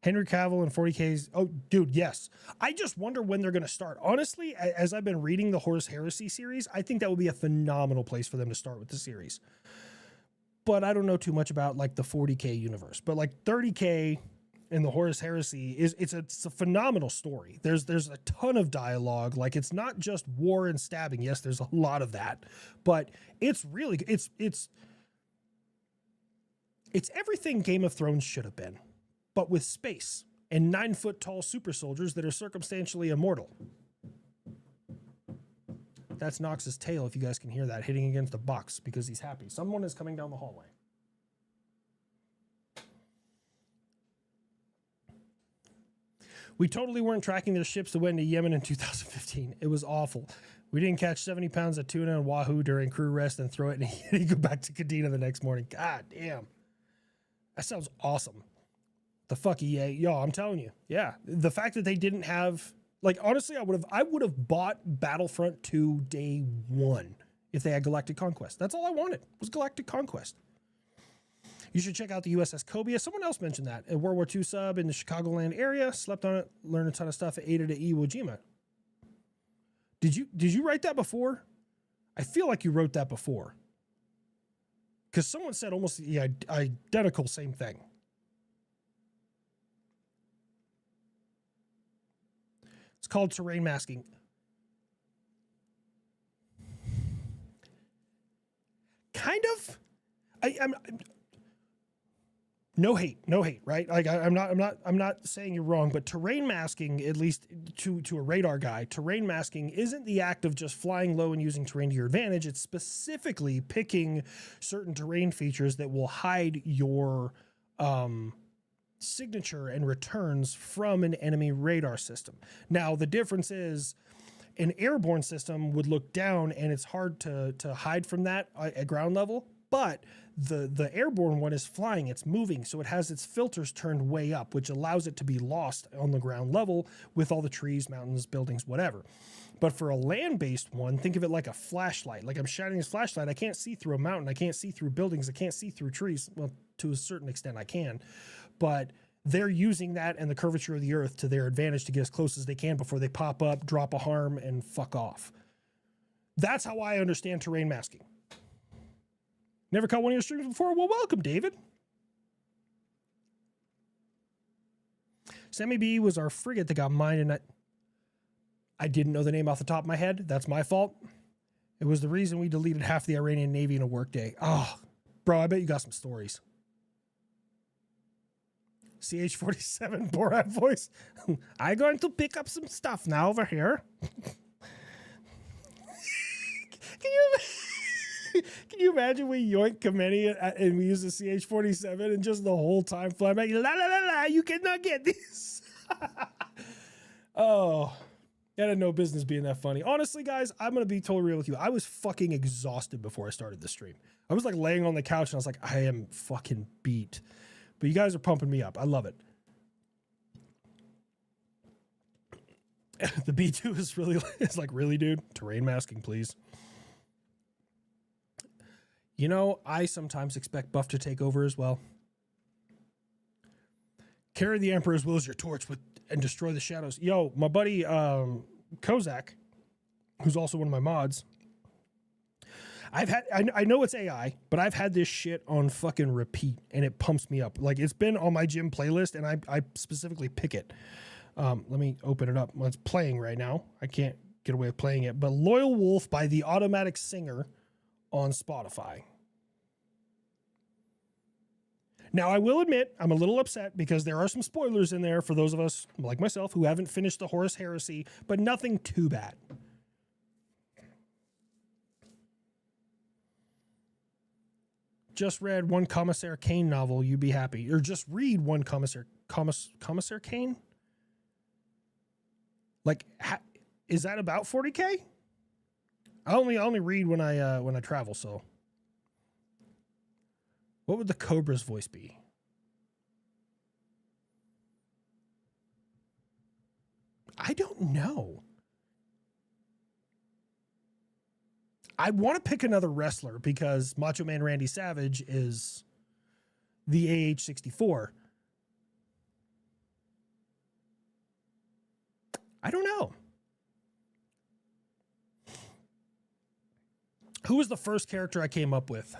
Henry Cavill and 40K's... Oh, dude, yes. I just wonder when they're going to start. Honestly, as I've been reading the Horus Heresy series, I think that would be a phenomenal place for them to start with the series. But I don't know too much about like the 40K universe. But like 30K and the Horus Heresy it's a phenomenal story. There's a ton of dialogue. Like it's not just war and stabbing. Yes, there's a lot of that, but it's really it's everything Game of Thrones should have been, but with space and 9-foot tall super soldiers that are circumstantially immortal. That's Nox's tail, if you guys can hear that, hitting against the box because he's happy. Someone is coming down the hallway. We totally weren't tracking their ships that went into Yemen in 2015. It was awful. We didn't catch 70 pounds of tuna on Wahoo during crew rest and throw it and go back to Kadena the next morning. God damn. That sounds awesome. The fuck EA. Yo, I'm telling you. Yeah. The fact that they didn't have... Like, honestly, I would have bought Battlefront 2 day one if they had Galactic Conquest. That's all I wanted, was Galactic Conquest. You should check out the USS Cobia. Someone else mentioned that. A World War II sub in the Chicagoland area. Slept on it, learned a ton of stuff at Ada to Iwo Jima. Did you write that before? I feel like you wrote that before. Because someone said almost the identical same thing. It's called terrain masking. Kind of. I'm no hate, right? Like I'm not saying you're wrong, but terrain masking, at least to a radar guy, terrain masking isn't the act of just flying low and using terrain to your advantage. It's specifically picking certain terrain features that will hide your signature and returns from an enemy radar system. Now, the difference is an airborne system would look down and it's hard to hide from that at ground level, but the airborne one is flying, it's moving, so it has its filters turned way up, which allows it to be lost on the ground level with all the trees, mountains, buildings, whatever. But for a land-based one, think of it like a flashlight. Like I'm shining this flashlight, I can't see through a mountain, I can't see through buildings, I can't see through trees. Well, to a certain extent I can, but they're using that and the curvature of the earth to their advantage to get as close as they can before they pop up, drop a harm, and fuck off. That's how I understand terrain masking. Never caught one of your streams before? Well, welcome, David. Sammy B was our frigate that got mined, and I didn't know the name off the top of my head. That's my fault. It was the reason we deleted half the Iranian Navy in a workday. Oh, bro, I bet you got some stories. CH-47 Borat voice. I'm going to pick up some stuff now over here. Can you imagine we yoink Kameni and we use the CH-47 and just the whole time fly back, la la la la, you cannot get this. Oh, that had no business being that funny. Honestly, guys, I'm going to be totally real with you. I was fucking exhausted before I started the stream. I was like laying on the couch and I was like, I am fucking beat. But you guys are pumping me up. I love it. The B2 is really, it's like, really, dude? Terrain masking, please. You know, I sometimes expect Buff to take over as well. Carry the Emperor's will as your torch and destroy the shadows. Yo, my buddy Kozak, who's also one of my mods, I know it's AI, but I've had this shit on fucking repeat and it pumps me up. Like, it's been on my gym playlist and I specifically pick it. Let me open it up. Well, it's playing right now. I can't get away with playing it. But Loyal Wolf by the Automatic Singer on Spotify. Now, I will admit, I'm a little upset because there are some spoilers in there for those of us, like myself, who haven't finished the Horus Heresy, but nothing too bad. Just read one Commissaire Kane novel, you'd be happy. Or just read one Commissaire Kane? Like, is that about 40K? I only read when I travel, so. What would the Cobra's voice be? I don't know. I want to pick another wrestler because Macho Man Randy Savage is the AH-64. I don't know. Who was the first character I came up with?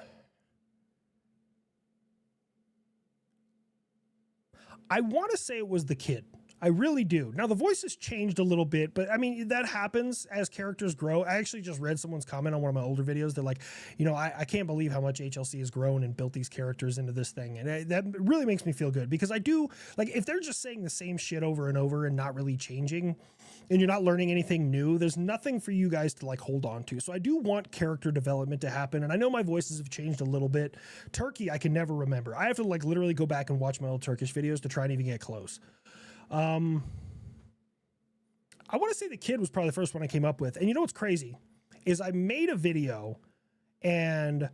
I want to say it was the kid. I really do. Now, the voice has changed a little bit, but I mean, that happens as characters grow. I actually just read someone's comment on one of my older videos. They're like, you know, I can't believe how much HLC has grown and built these characters into this thing. And that really makes me feel good because I do, like, if they're just saying the same shit over and over and not really changing and you're not learning anything new, there's nothing for you guys to like hold on to. So I do want character development to happen. And I know my voices have changed a little bit. Turkey, I can never remember. I have to like literally go back and watch my old Turkish videos to try and even get close. I want to say the kid was probably the first one I came up with. And you know what's crazy is I made a video and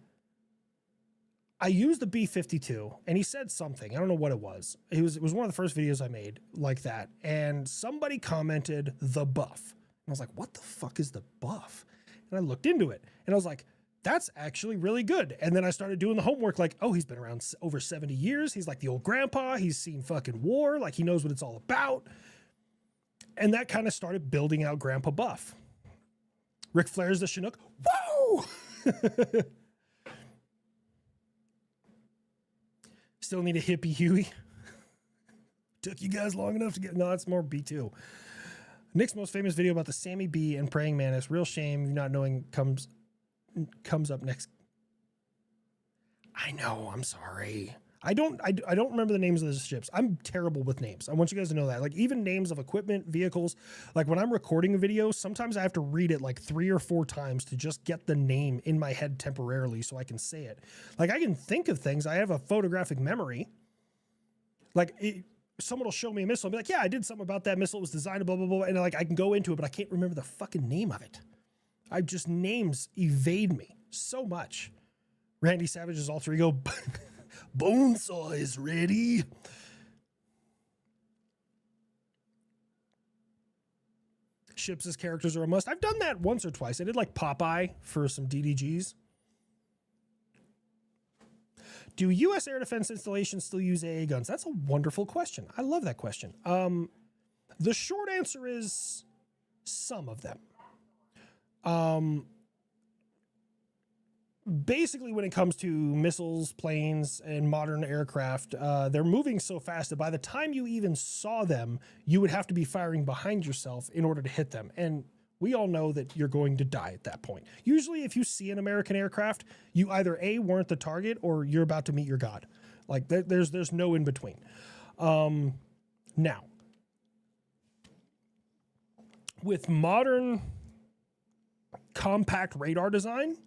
I used the B-52 and he said something. I don't know what it was. It was one of the first videos I made like that. And somebody commented the buff. And I was like, what the fuck is the buff? And I looked into it and I was like, that's actually really good. And then I started doing the homework like, oh, he's been around over 70 years. He's like the old grandpa. He's seen fucking war. Like he knows what it's all about. And that kind of started building out Grandpa Buff. Ric Flair's the Chinook. Whoa! Still need a hippie Huey. Took you guys long enough to get, no, it's more B2. Nick's most famous video about the Sammy B and Praying Mantis. Real shame not knowing comes up next. I know, I'm sorry. I don't remember the names of the ships. I'm terrible with names. I want you guys to know that. Like even names of equipment, vehicles, like when I'm recording a video, sometimes I have to read it like 3 or 4 times to just get the name in my head temporarily so I can say it. Like I can think of things. I have a photographic memory. Like someone will show me a missile and be like, yeah, I did something about that missile. It was designed, blah, blah, blah. And like I can go into it, but I can't remember the fucking name of it. Names evade me so much. Randy Savage's alter ego, Bonesaw is ready. Ships as characters are a must. I've done that once or twice. I did like Popeye for some DDGs. Do U.S. air defense installations still use AA guns? That's a wonderful question. I love that question. The short answer is some of them. basically, when it comes to missiles, planes, and modern aircraft, they're moving so fast that by the time you even saw them, you would have to be firing behind yourself in order to hit them. And we all know that you're going to die at that point. Usually, if you see an American aircraft, you either A, weren't the target, or you're about to meet your God. Like, there's no in between. Now, with modern compact radar design,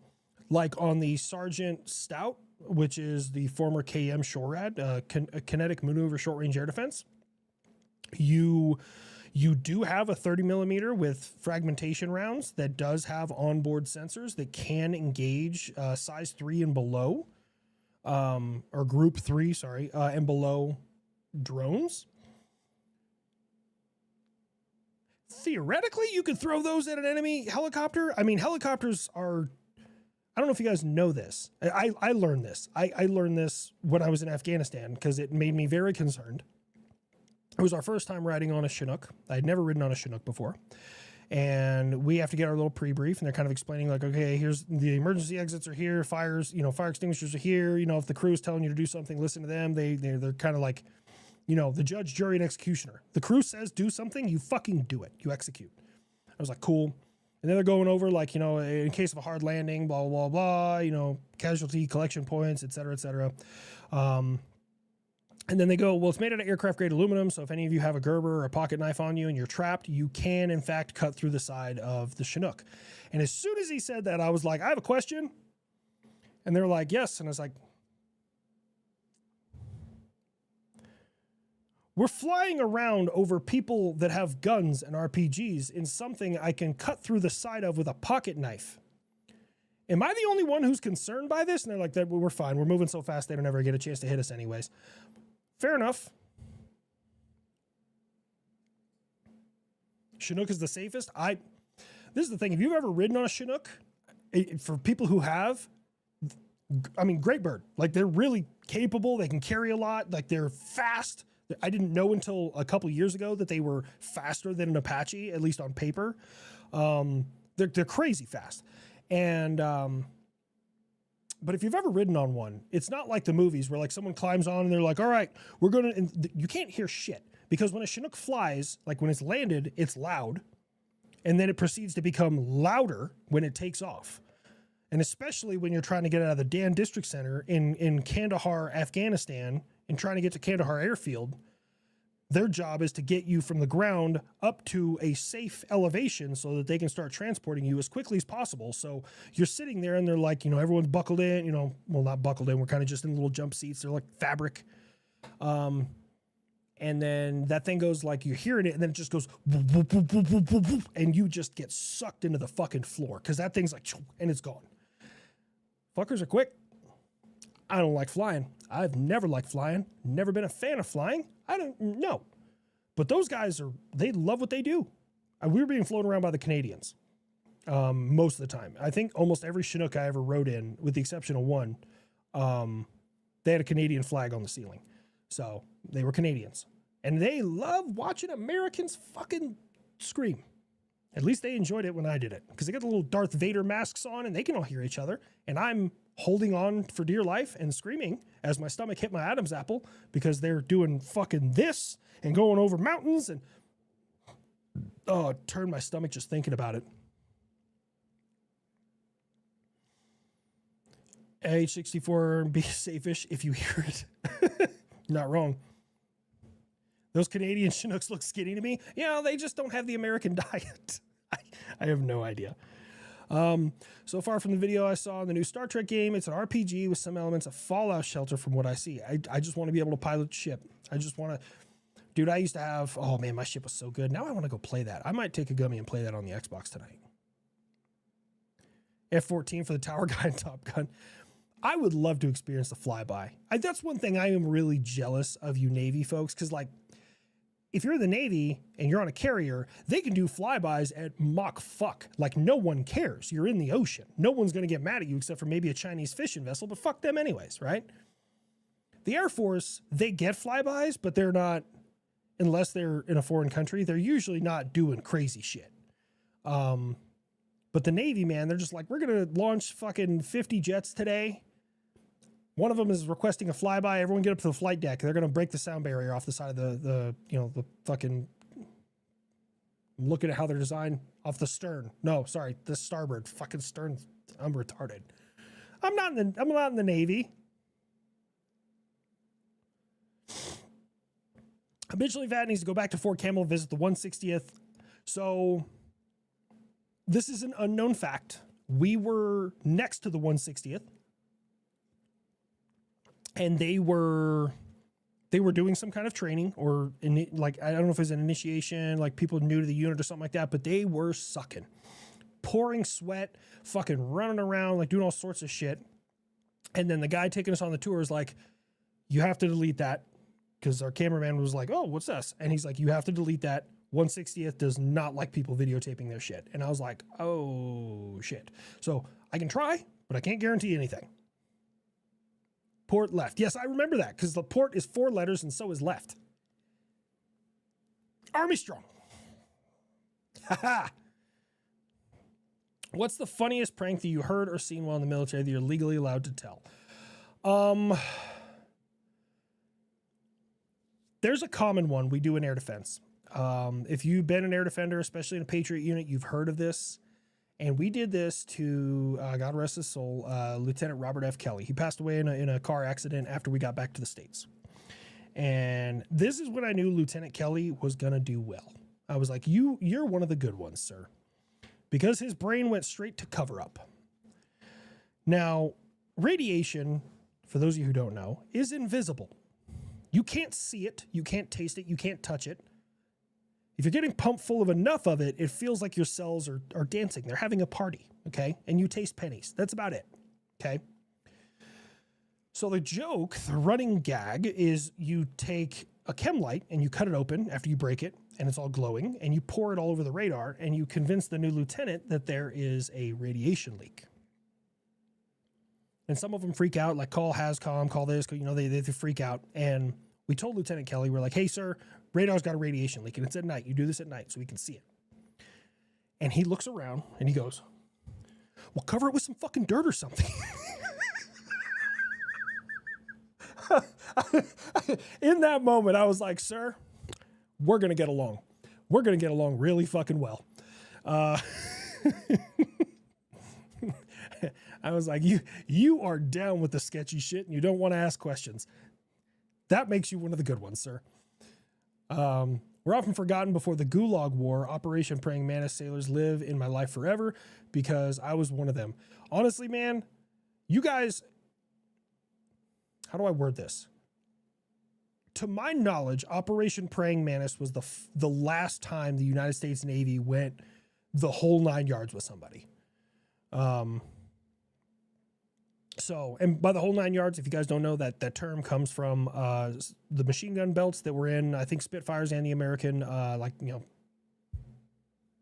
like on the Sergeant Stout, which is the former KM SHORAD, Kinetic Maneuver Short Range Air Defense, you do have a 30 millimeter with fragmentation rounds that does have onboard sensors that can engage size 3 and below, or group 3, sorry, and below drones. Theoretically, you could throw those at an enemy helicopter. I mean, helicopters are, I don't know if you guys know this. I learned this. I learned this when I was in Afghanistan because it made me very concerned. It was our first time riding on a Chinook. I had never ridden on a Chinook before. And we have to get our little pre-brief, and they're kind of explaining like, okay, here's the emergency exits are here, fire extinguishers are here. You know, if the crew is telling you to do something, listen to them. They're kind of like, you know, the judge, jury, and executioner. The crew says do something, you fucking do it. You execute. I was like, cool. And then they're going over like, you know, in case of a hard landing, blah, blah, blah, you know, casualty collection points, et cetera, et cetera. And then they go, well, it's made out of aircraft grade aluminum. So if any of you have a Gerber or a pocket knife on you and you're trapped, you can in fact cut through the side of the Chinook. And as soon as he said that, I was like, I have a question. And they're like, yes. And I was like, we're flying around over people that have guns and RPGs in something I can cut through the side of with a pocket knife. Am I the only one who's concerned by this? And they're like, we're fine. We're moving so fast they don't ever get a chance to hit us anyways. Fair enough. Chinook is the safest. This is the thing. If you've ever ridden on a Chinook, for people who have, I mean, great bird. Like, they're really capable. They can carry a lot. Like, they're fast. I didn't know until a couple years ago that they were faster than an Apache, at least on paper. They're crazy fast. And, but if you've ever ridden on one, it's not like the movies where like someone climbs on and they're like, all right, we're going to, and you can't hear shit because when a Chinook flies, like when it's landed, it's loud. And then it proceeds to become louder when it takes off. And especially when you're trying to get out of the Dan District Center in Kandahar, Afghanistan, and trying to get to Kandahar Airfield, their job is to get you from the ground up to a safe elevation so that they can start transporting you as quickly as possible. So you're sitting there and they're like, you know, everyone's buckled in, you know, well, not buckled in. We're kind of just in little jump seats. They're like fabric. And then that thing goes like you're hearing it and then it just goes whoop, whoop, whoop, whoop, whoop, whoop, whoop, and you just get sucked into the fucking floor because that thing's like, and it's gone. Fuckers are quick. I don't like flying. I've never liked flying. Never been a fan of flying. I don't know. But those guys they love what they do. We were being flown around by the Canadians most of the time. I think almost every Chinook I ever rode in, with the exception of one, they had a Canadian flag on the ceiling. So they were Canadians. And they love watching Americans fucking scream. At least they enjoyed it when I did it. Because they got the little Darth Vader masks on and they can all hear each other. And I'm holding on for dear life and screaming as my stomach hit my Adam's apple because they're doing fucking this and going over mountains and it turned my stomach just thinking about it. H64 be safe-ish if you hear it. Not wrong. Those Canadian Chinooks look skinny to me. You know, they just don't have the American diet. I have no idea. So far from the video I saw in the new Star Trek game, it's an RPG with some elements of Fallout Shelter from what I see. I just want to be able to pilot the ship. I just want to... Dude, I used to have... Oh, man, my ship was so good. Now I want to go play that. I might take a gummy and play that on the Xbox tonight. F-14 for the Tower Guy and Top Gun. I would love to experience the flyby. That's one thing I am really jealous of you Navy folks, because, like, if you're in the Navy and you're on a carrier, they can do flybys at Mach fuck. Like, no one cares. You're in the ocean. No one's going to get mad at you except for maybe a Chinese fishing vessel, but fuck them anyways, right? The Air Force, they get flybys, but they're not, unless they're in a foreign country, they're usually not doing crazy shit. But the Navy, man, they're just like, we're going to launch fucking 50 jets today. One of them is requesting a flyby. Everyone get up to the flight deck. They're going to break the sound barrier off the side of the fucking, I'm looking at how they're designed off the stern. No, sorry, the starboard fucking stern. I'm retarded. I'm not in the Navy. Eventually, Vat needs to go back to Fort Campbell, visit the 160th. So this is an unknown fact. We were next to the 160th, and they were doing some kind of training, or like, I don't know if it was an initiation, like people new to the unit or something like that, but they were sucking, pouring sweat, fucking running around, like doing all sorts of shit. And then the guy taking us on the tour is like, you have to delete that, because our cameraman was like, oh, what's this? And he's like, you have to delete that. 160th does not like people videotaping their shit. And I was like, oh, shit. So I can try, but I can't guarantee anything. Port left. Yes, I remember that, because the port is 4 letters and so is left. Army strong. Haha. What's the funniest prank that you heard or seen while in the military that you're legally allowed to tell? There's a common one we do in air defense. If you've been an air defender, especially in a Patriot unit, you've heard of this. And we did this to, God rest his soul, Lieutenant Robert F. Kelly. He passed away in a car accident after we got back to the States. And this is when I knew Lieutenant Kelly was going to do well. I was like, you're one of the good ones, sir. Because his brain went straight to cover up. Now, radiation, for those of you who don't know, is invisible. You can't see it, you can't taste it, you can't touch it. If you're getting pumped full of enough of it, it feels like your cells are dancing. They're having a party, okay? And you taste pennies. That's about it, okay? So the joke, the running gag, is you take a chem light and you cut it open after you break it, and it's all glowing, and you pour it all over the radar, and you convince the new lieutenant that there is a radiation leak. And some of them freak out, like call HASCOM, call this, they freak out. And we told Lieutenant Kelly, we're like, hey, sir, radar's got a radiation leak, and it's at night. You do this at night so we can see it. And he looks around, and he goes, well, cover it with some fucking dirt or something. In that moment, I was like, sir, we're going to get along. We're going to get along really fucking well. I was like, you are down with the sketchy shit and you don't want to ask questions. That makes you one of the good ones, sir. We're often forgotten before the Gulag War. Operation Praying Mantis sailors live in my life forever because I was one of them. Honestly, man, you guys, how do I word this? To my knowledge, Operation Praying Mantis was the last time the United States Navy went the whole 9 yards with somebody. So, and by the whole 9 yards, if you guys don't know, that term comes from the machine gun belts that were in, I think, Spitfires and the American,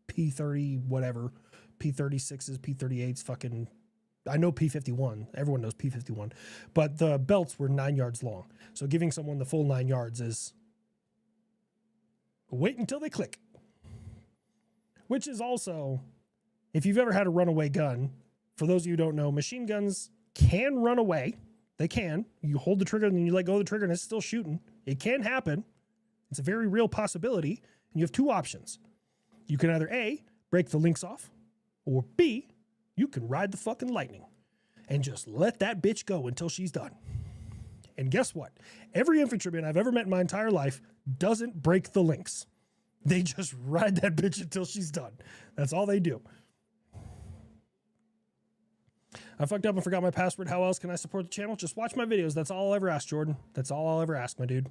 P-30, whatever, P-36s, P-38s, fucking, I know P-51. Everyone knows P-51. But the belts were 9 yards long. So giving someone the full 9 yards is wait until they click. Which is also, if you've ever had a runaway gun, for those of you who don't know, machine guns can run away. They can. You hold the trigger and then you let go of the trigger and it's still shooting. It can happen. It's a very real possibility. And you have two options. You can either A, break the links off, or B, you can ride the fucking lightning and just let that bitch go until she's done. And guess what? Every infantryman I've ever met in my entire life doesn't break the links. They just ride that bitch until she's done. That's all they do. I fucked up and forgot my password. How else can I support the channel? Just watch my videos. That's all I'll ever ask, Jordan. That's all I'll ever ask, my dude.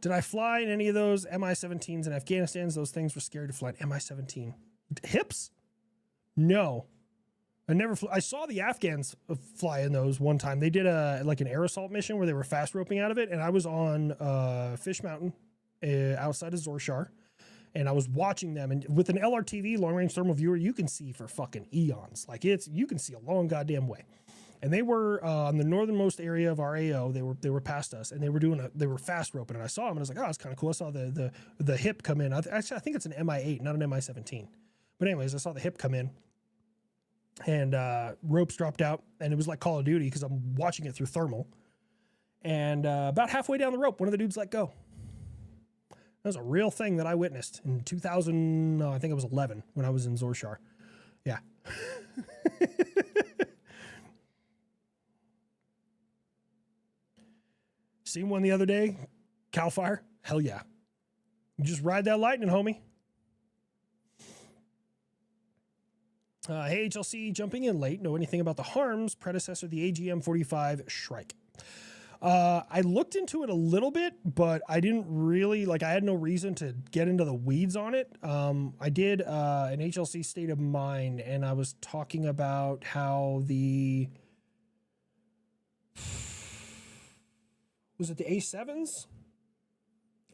Did I fly in any of those Mi-17s in Afghanistan? Those things were scary to fly. Mi-17. Hips? No. I never flew. I saw the Afghans fly in those one time. They did an air assault mission where they were fast roping out of it. And I was on Fish Mountain outside of Zorshar. And I was watching them, and with an LRTV, long range thermal viewer, you can see for fucking eons. Like you can see a long goddamn way. And they were on the northernmost area of our AO. They were past us, and they were fast roping. And I saw them, and I was like, oh, that's kind of cool. I saw the hip come in. I think it's an Mi-8, not an Mi-17. But anyways, I saw the hip come in and ropes dropped out, and it was like Call of Duty because I'm watching it through thermal. And about halfway down the rope, one of the dudes let go. That was a real thing that I witnessed in 2000, I think it was 11 when I was in Zorshar. Yeah. Seen one the other day, Cal Fire. Hell yeah. You just ride that lightning, homie. Hey, HLC, jumping in late. Know anything about the Harms predecessor, the AGM 45 Shrike? I looked into it a little bit, but I didn't really, like, I had no reason to get into the weeds on it. I did an HLC State of Mind, and I was talking about how the... Was it the A7s?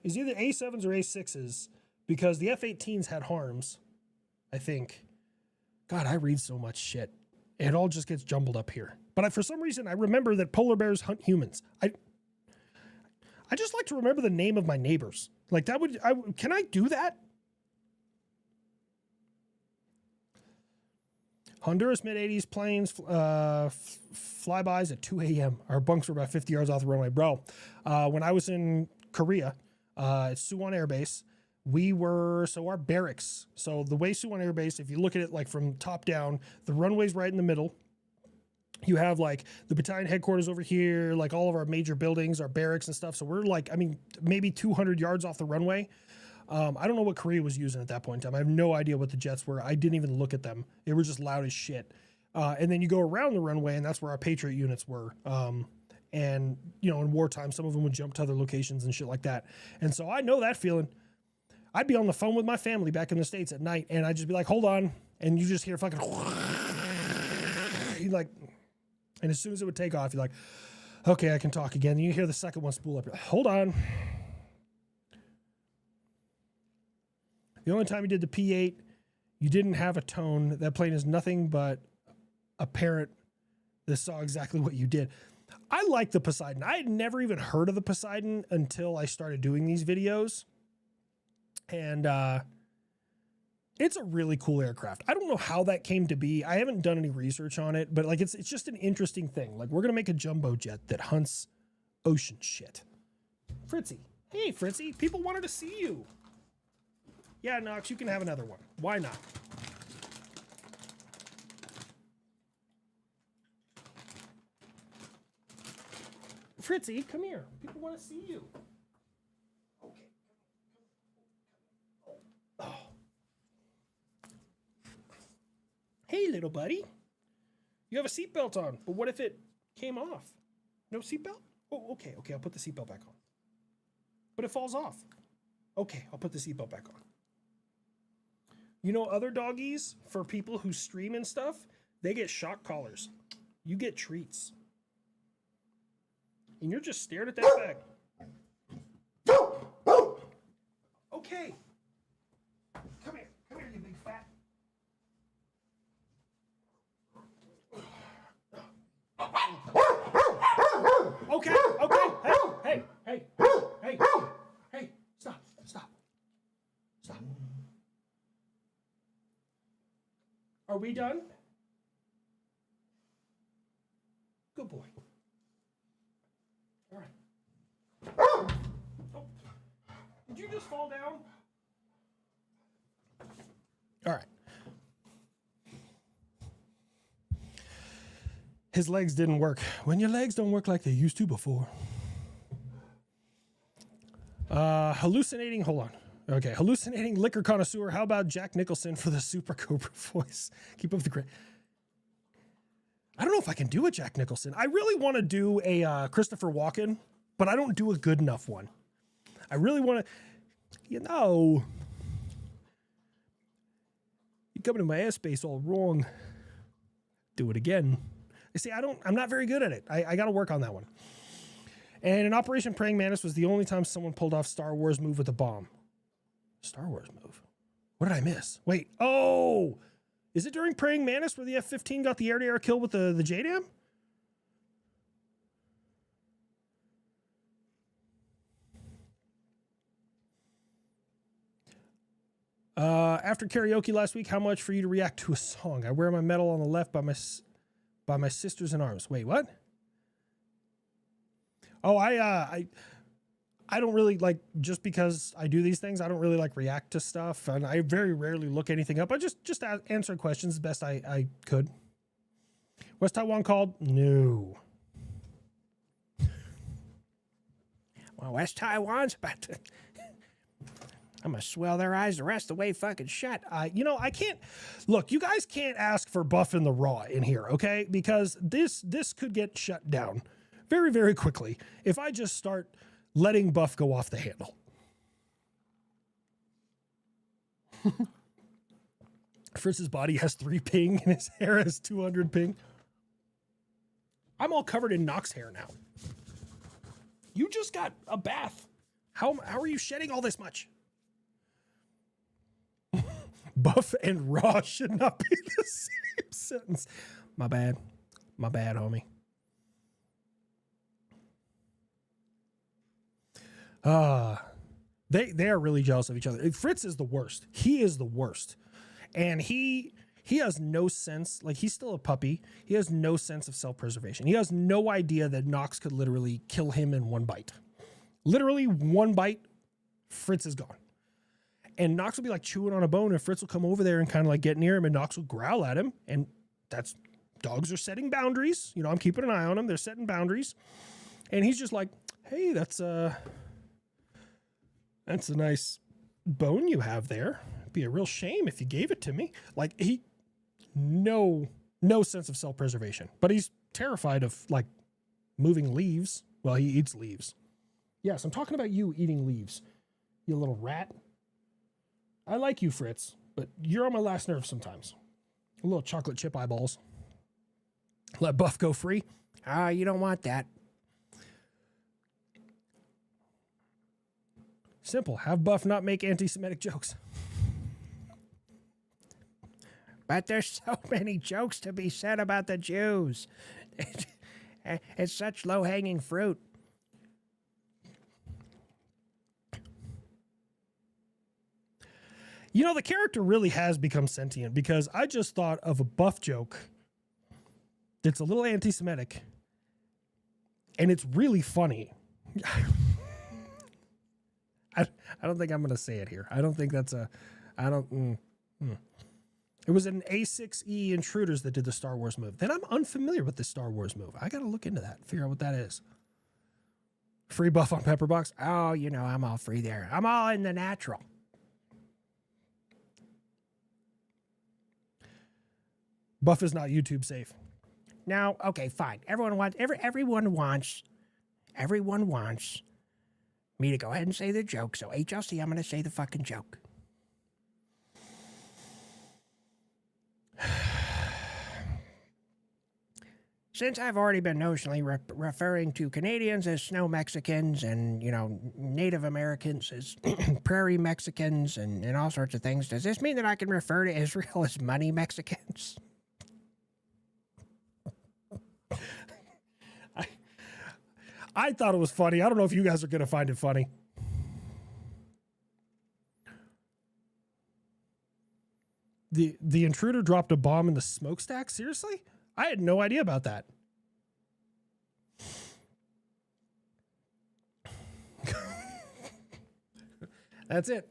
It's either A7s or A6s, because the F-18s had Harms, I think. God, I read so much shit. It all just gets jumbled up here. But for some reason, I remember that polar bears hunt humans. I just like to remember the name of my neighbors. Like that would, can I do that? Honduras mid-80s planes, flybys at 2 a.m. Our bunks were about 50 yards off the runway. Bro, when I was in Korea, at Suwon Air Base, our barracks. So the way Suwon Air Base, if you look at it like from top down, the runway's right in the middle. You have like the battalion headquarters over here, like all of our major buildings, our barracks and stuff. So we're like, I mean, maybe 200 yards off the runway. I don't know what Korea was using at that point in time. I have no idea what the jets were. I didn't even look at them. They were just loud as shit. And then you go around the runway, and that's where our Patriot units were. And, you know, in wartime, some of them would jump to other locations and shit like that. And so I know that feeling. I'd be on the phone with my family back in the States at night, and I'd just be like, hold on. And you just hear fucking... You're like... And as soon as it would take off, you're like, okay, I can talk again. And you hear the second one spool up. You're like, hold on. The only time you did the P8, you didn't have a tone. That plane is nothing but a parrot that saw exactly what you did. I like the Poseidon. I had never even heard of the Poseidon until I started doing these videos. And it's a really cool aircraft. I don't know how that came to be. I haven't done any research on it, but like it's just an interesting thing. Like we're going to make a jumbo jet that hunts ocean shit. Fritzy. Hey, Fritzy. People wanted to see you. Yeah, Knox, you can have another one. Why not? Fritzy, come here. People want to see you. Okay. Oh. Hey, little buddy. You have a seatbelt on, but what if it came off? No seatbelt? Oh, okay, I'll put the seatbelt back on. But it falls off. Okay, I'll put the seatbelt back on. You know, other doggies, for people who stream and stuff, they get shock collars. You get treats. And you're just staring at that bag. Okay. Come here, you big fat. Okay, hey, stop. Are we done? Good boy. All right. Oh. Did you just fall down? All right. His legs didn't work. When your legs don't work like they used to before. Hallucinating, hold on. Okay, hallucinating liquor connoisseur. How about Jack Nicholson for the Super Cobra voice? Keep up the great. I don't know if I can do a Jack Nicholson. I really want to do a Christopher Walken, but I don't do a good enough one. I really want to, you know. You come into my airspace all wrong. Do it again. You see, I'm not very good at it. I got to work on that one. And in Operation Praying Mantis was the only time someone pulled off Star Wars move with a bomb. Star Wars move? What did I miss? Wait, oh! Is it during Praying Mantis where the F-15 got the air-to-air kill with the JDAM? After karaoke last week, how much for you to react to a song? I wear my medal on the left by my sisters in arms. Wait, what? Oh, I don't really like, just because I do these things, I don't really like react to stuff, and I very rarely look anything up. I just answer questions the best I could. West Taiwan called? No. Well, West Taiwan's about to. I'm gonna swell their eyes the rest of the way fucking shut. I can't look. You guys can't ask for Buff in the Raw in here, okay? Because this could get shut down very, very quickly if I just start letting Buff go off the handle. Fritz's body has 3 ping and his hair has 200 ping. I'm all covered in Nox hair now. You just got a bath. How are you shedding all this much? Buff and Raw should not be the same sentence. My bad. My bad, homie. They are really jealous of each other. Fritz is the worst. He is the worst. And he has no sense, like, he's still a puppy. He has no sense of self-preservation. He has no idea that Nox could literally kill him in one bite. Literally one bite, Fritz is gone. And Nox will be like chewing on a bone, and Fritz will come over there and kind of like get near him, and Nox will growl at him. And dogs are setting boundaries. You know, I'm keeping an eye on them. They're setting boundaries. And he's just like, hey, that's a nice bone you have there. It'd be a real shame if you gave it to me. Like, no sense of self-preservation. But he's terrified of, like, moving leaves. Well, he eats leaves. Yes, I'm talking about you eating leaves, you little rat. I like you, Fritz, but you're on my last nerve sometimes. A little chocolate chip eyeballs. Let Buff go free. You don't want that. Simple. Have Buff not make anti-Semitic jokes. But there's so many jokes to be said about the Jews. It's such low-hanging fruit. You know, the character really has become sentient, because I just thought of a Buff joke that's a little anti-Semitic, and it's really funny. I don't think I'm going to say it here. I don't think that's a... It was an A6E Intruders that did the Star Wars move. Then I'm unfamiliar with the Star Wars move. I got to look into that, figure out what that is. Free Buff on Pepperbox? Oh, you know, I'm all free there. I'm all in the natural. Buff is not YouTube safe. Now, okay, fine. Everyone wants me to go ahead and say the joke. So HLC, I'm going to say the fucking joke. Since I've already been notionally referring to Canadians as snow Mexicans and, you know, Native Americans as prairie Mexicans and all sorts of things, does this mean that I can refer to Israel as money Mexicans? I thought it was funny. I don't know if you guys are going to find it funny. The intruder dropped a bomb in the smokestack? Seriously? I had no idea about that. That's it.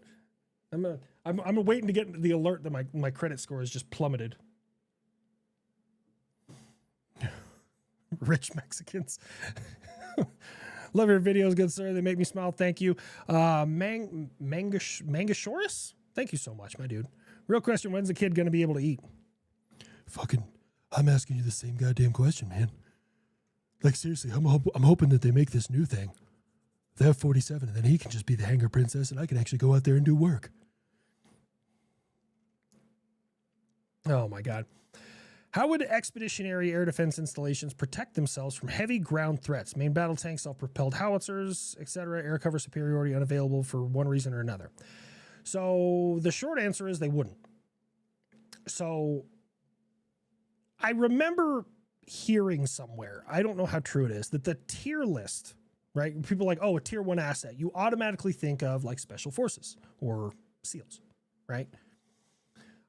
I'm waiting to get the alert that my credit score has just plummeted. Rich Mexicans. Love your videos, good sir. They make me smile. Thank you. Mangashoris? Thank you so much, my dude. Real question, when's the kid going to be able to eat? Fucking, I'm asking you the same goddamn question, man. Like, seriously, I'm hoping that they make this new thing. They have 47, and then he can just be the hangar princess, and I can actually go out there and do work. Oh, my God. How would expeditionary air defense installations protect themselves from heavy ground threats? Main battle tanks, self-propelled howitzers, etc. Air cover superiority unavailable for one reason or another. So the short answer is they wouldn't. So I remember hearing somewhere, I don't know how true it is, that the tier list, right? People are like, oh, a tier 1 asset. You automatically think of like special forces or SEALs, right?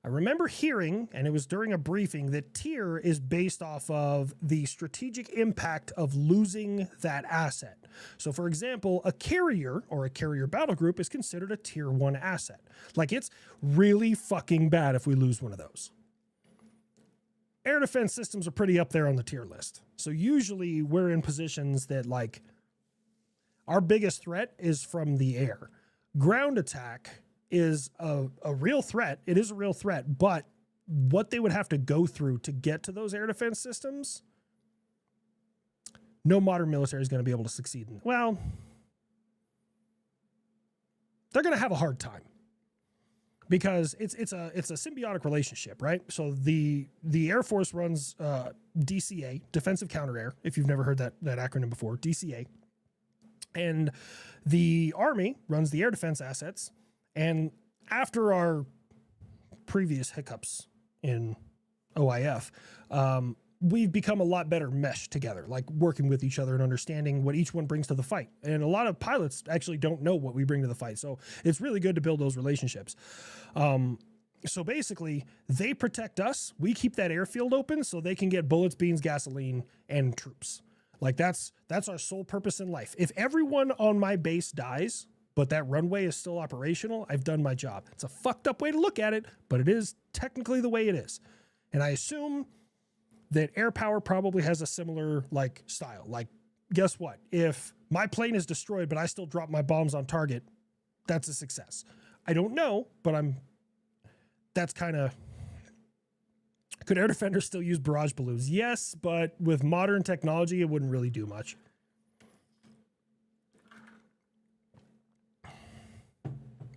I remember hearing, and it was during a briefing, that tier is based off of the strategic impact of losing that asset. So, for example, a carrier or a carrier battle group is considered a tier 1 asset. Like, it's really fucking bad if we lose one of those. Air defense systems are pretty up there on the tier list. So usually we're in positions that, like, our biggest threat is from the air. Ground attack is a real threat. It is a real threat, but what they would have to go through to get to those air defense systems, no modern military is going to be able to succeed in. Well, they're going to have a hard time because it's a symbiotic relationship, right? So the Air Force runs DCA, Defensive Counter Air, if you've never heard that acronym before, DCA. And the Army runs the air defense assets. And after our previous hiccups in OIF, we've become a lot better meshed together, like working with each other and understanding what each one brings to the fight. And a lot of pilots actually don't know what we bring to the fight. So it's really good to build those relationships. So basically, they protect us. We keep that airfield open so they can get bullets, beans, gasoline, and troops. Like that's our sole purpose in life. If everyone on my base dies, but that runway is still operational, I've done my job. It's a fucked up way to look at it, but it is technically the way it is. And I assume that air power probably has a similar like style. Like, guess what? If my plane is destroyed, but I still drop my bombs on target, that's a success. I don't know, but that's kind of, could air defenders still use barrage balloons? Yes, but with modern technology, it wouldn't really do much.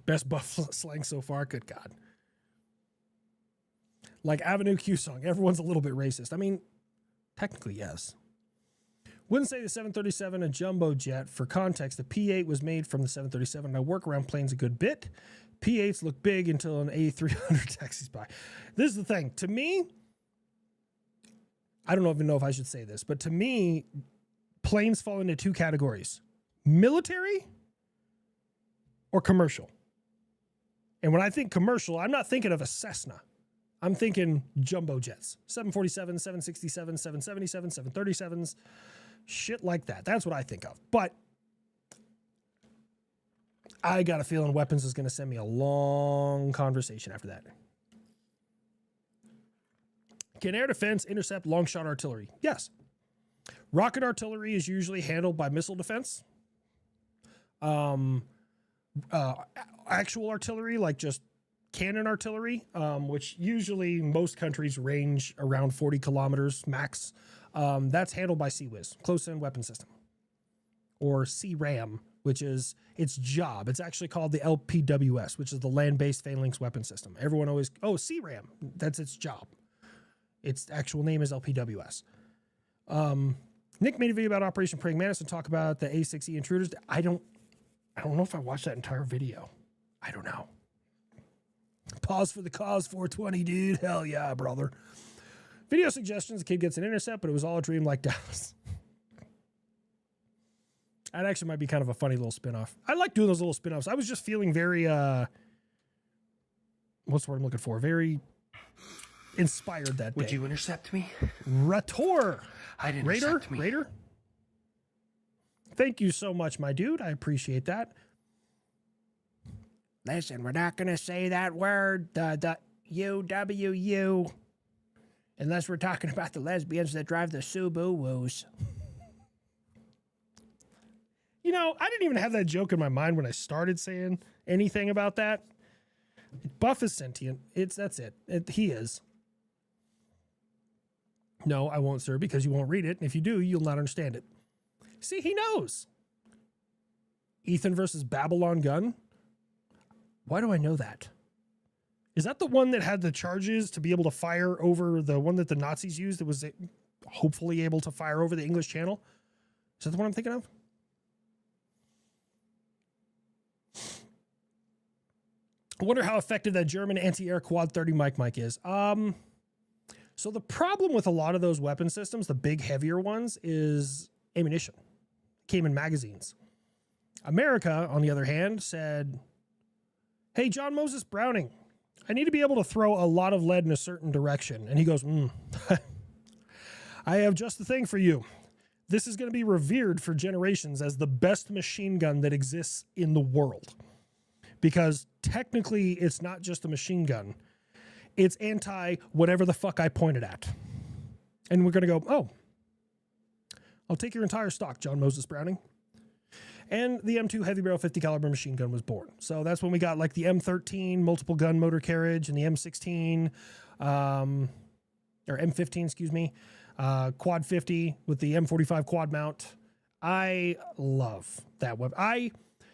Best buff slang so far? Good God. Like Avenue Q song. Everyone's a little bit racist. I mean, technically, yes. Wouldn't say the 737 a jumbo jet. For context, the P-8 was made from the 737, and I work around planes a good bit. P-8s look big until an A300 taxis by. This is the thing. To me, I don't even know if I should say this, but to me, planes fall into two categories. Military or commercial. And when I think commercial, I'm not thinking of a Cessna. I'm thinking jumbo jets. 747, 767, 777, 737s, shit like that. That's what I think of. But I got a feeling weapons is going to send me a long conversation after that. Can air defense intercept long shot artillery? Yes. Rocket artillery is usually handled by missile defense. Actual artillery, like just cannon artillery, which usually most countries range around 40 kilometers max. That's handled by CWIS, Close-In Weapon System, or CRAM, which is its job. It's actually called the LPWS, which is the Land-Based Phalanx Weapon System. Everyone always, CRAM, that's its job. Its actual name is LPWS. Nick made a video about Operation Praying Mantis and talk about the A6E intruders. I don't know if I watched that entire video. I don't know. Pause for the cause, 420, dude. Hell yeah, brother. Video suggestions. The kid gets an intercept, but it was all a dream like Dallas. That actually might be kind of a funny little spinoff. I like doing those little spinoffs. I was just feeling very, what's the word I'm looking for? Very inspired that day. Would you intercept me? Rator. I'd intercept me. Raider? Thank you so much, my dude. I appreciate that. Listen, we're not going to say that word, the UWU, unless we're talking about the lesbians that drive the Subaru-woos. You know, I didn't even have that joke in my mind when I started saying anything about that. Buff is sentient. That's it. He is. No, I won't, sir, because you won't read it. And if you do, you'll not understand it. See, he knows. Ethan versus Babylon Gun. Why do I know that? Is that the one that had the charges to be able to fire over the one that the Nazis used that was hopefully able to fire over the English Channel? Is that the one I'm thinking of? I wonder how effective that German anti-air quad 30 mic is. So the problem with a lot of those weapon systems, the big heavier ones, is ammunition. Came in magazines. America, on the other hand, said, hey, John Moses Browning, I need to be able to throw a lot of lead in a certain direction. And he goes, I have just the thing for you. This is going to be revered for generations as the best machine gun that exists in the world. Because technically, it's not just a machine gun. It's anti whatever the fuck I pointed at. And we're going to go, oh, I'll take your entire stock, John Moses Browning. And the M2 heavy barrel 50 caliber machine gun was born. So that's when we got like the M13 multiple gun motor carriage and the M16, or M15, excuse me, quad 50 with the M45 quad mount. I love that weapon.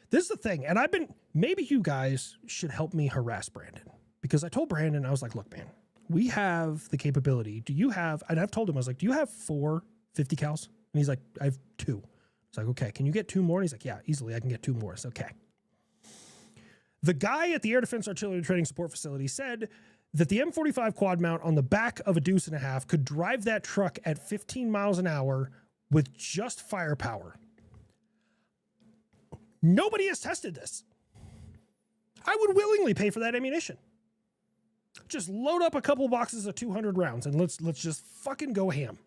This is the thing, and maybe you guys should help me harass Brandon, because I told Brandon, I was like, look, man, we have the capability. And I've told him, I was like, do you have 4 50 cals? And he's like, I have 2. It's like, okay, can you get 2 more? And he's like, yeah, easily, I can get 2 more. It's okay. The guy at the Air Defense Artillery Training Support Facility said that the M45 quad mount on the back of a Deuce and a half could drive that truck at 15 miles an hour with just firepower. Nobody has tested this. I would willingly pay for that ammunition. Just load up a couple boxes of 200 rounds and let's just fucking go ham.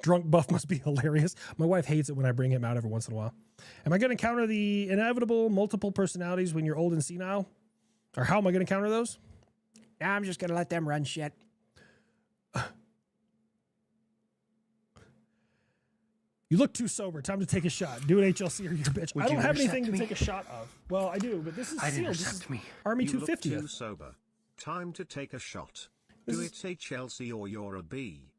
Drunk Buff must be hilarious. My wife hates it when I bring him out every once in a while. Am I going to counter the inevitable multiple personalities when you're old and senile? Or how am I going to counter those? Nah, I'm just going to let them run shit. You look too sober. Time to take a shot. Do an HLC or your bitch. Would I don't you have anything to intercept me? take a shot of. Well, I do, but this is I'd sealed. This is intercept me. Army You look 250th. too sober. Time to take a shot. Do it HLC or you're a B.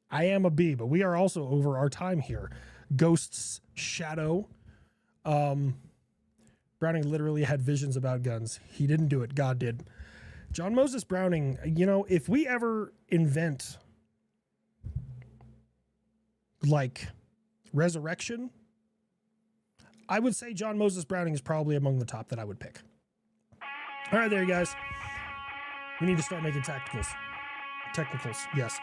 I am a B, but we are also over our time here. Ghosts, Shadow. Browning literally had visions about guns. He didn't do it. God did. John Moses Browning, if we ever invent like resurrection, I would say John Moses Browning is probably among the top that I would pick. All right, there you guys. We need to start making tacticals. Technicals, yes.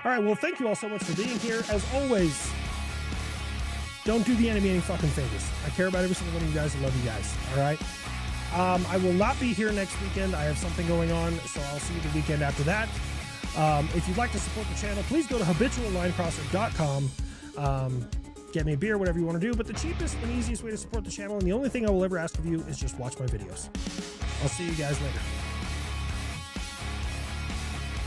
All right, well, thank you all so much for being here. As always, don't do the enemy any fucking favors. I care about every single one of you guys. I love you guys. All right? I will not be here next weekend. I have something going on, so I'll see you the weekend after that. If you'd like to support the channel, please go to habituallinecrosser.com. Get me a beer, whatever you want to do. But the cheapest and easiest way to support the channel, and the only thing I will ever ask of you, is just watch my videos. I'll see you guys later.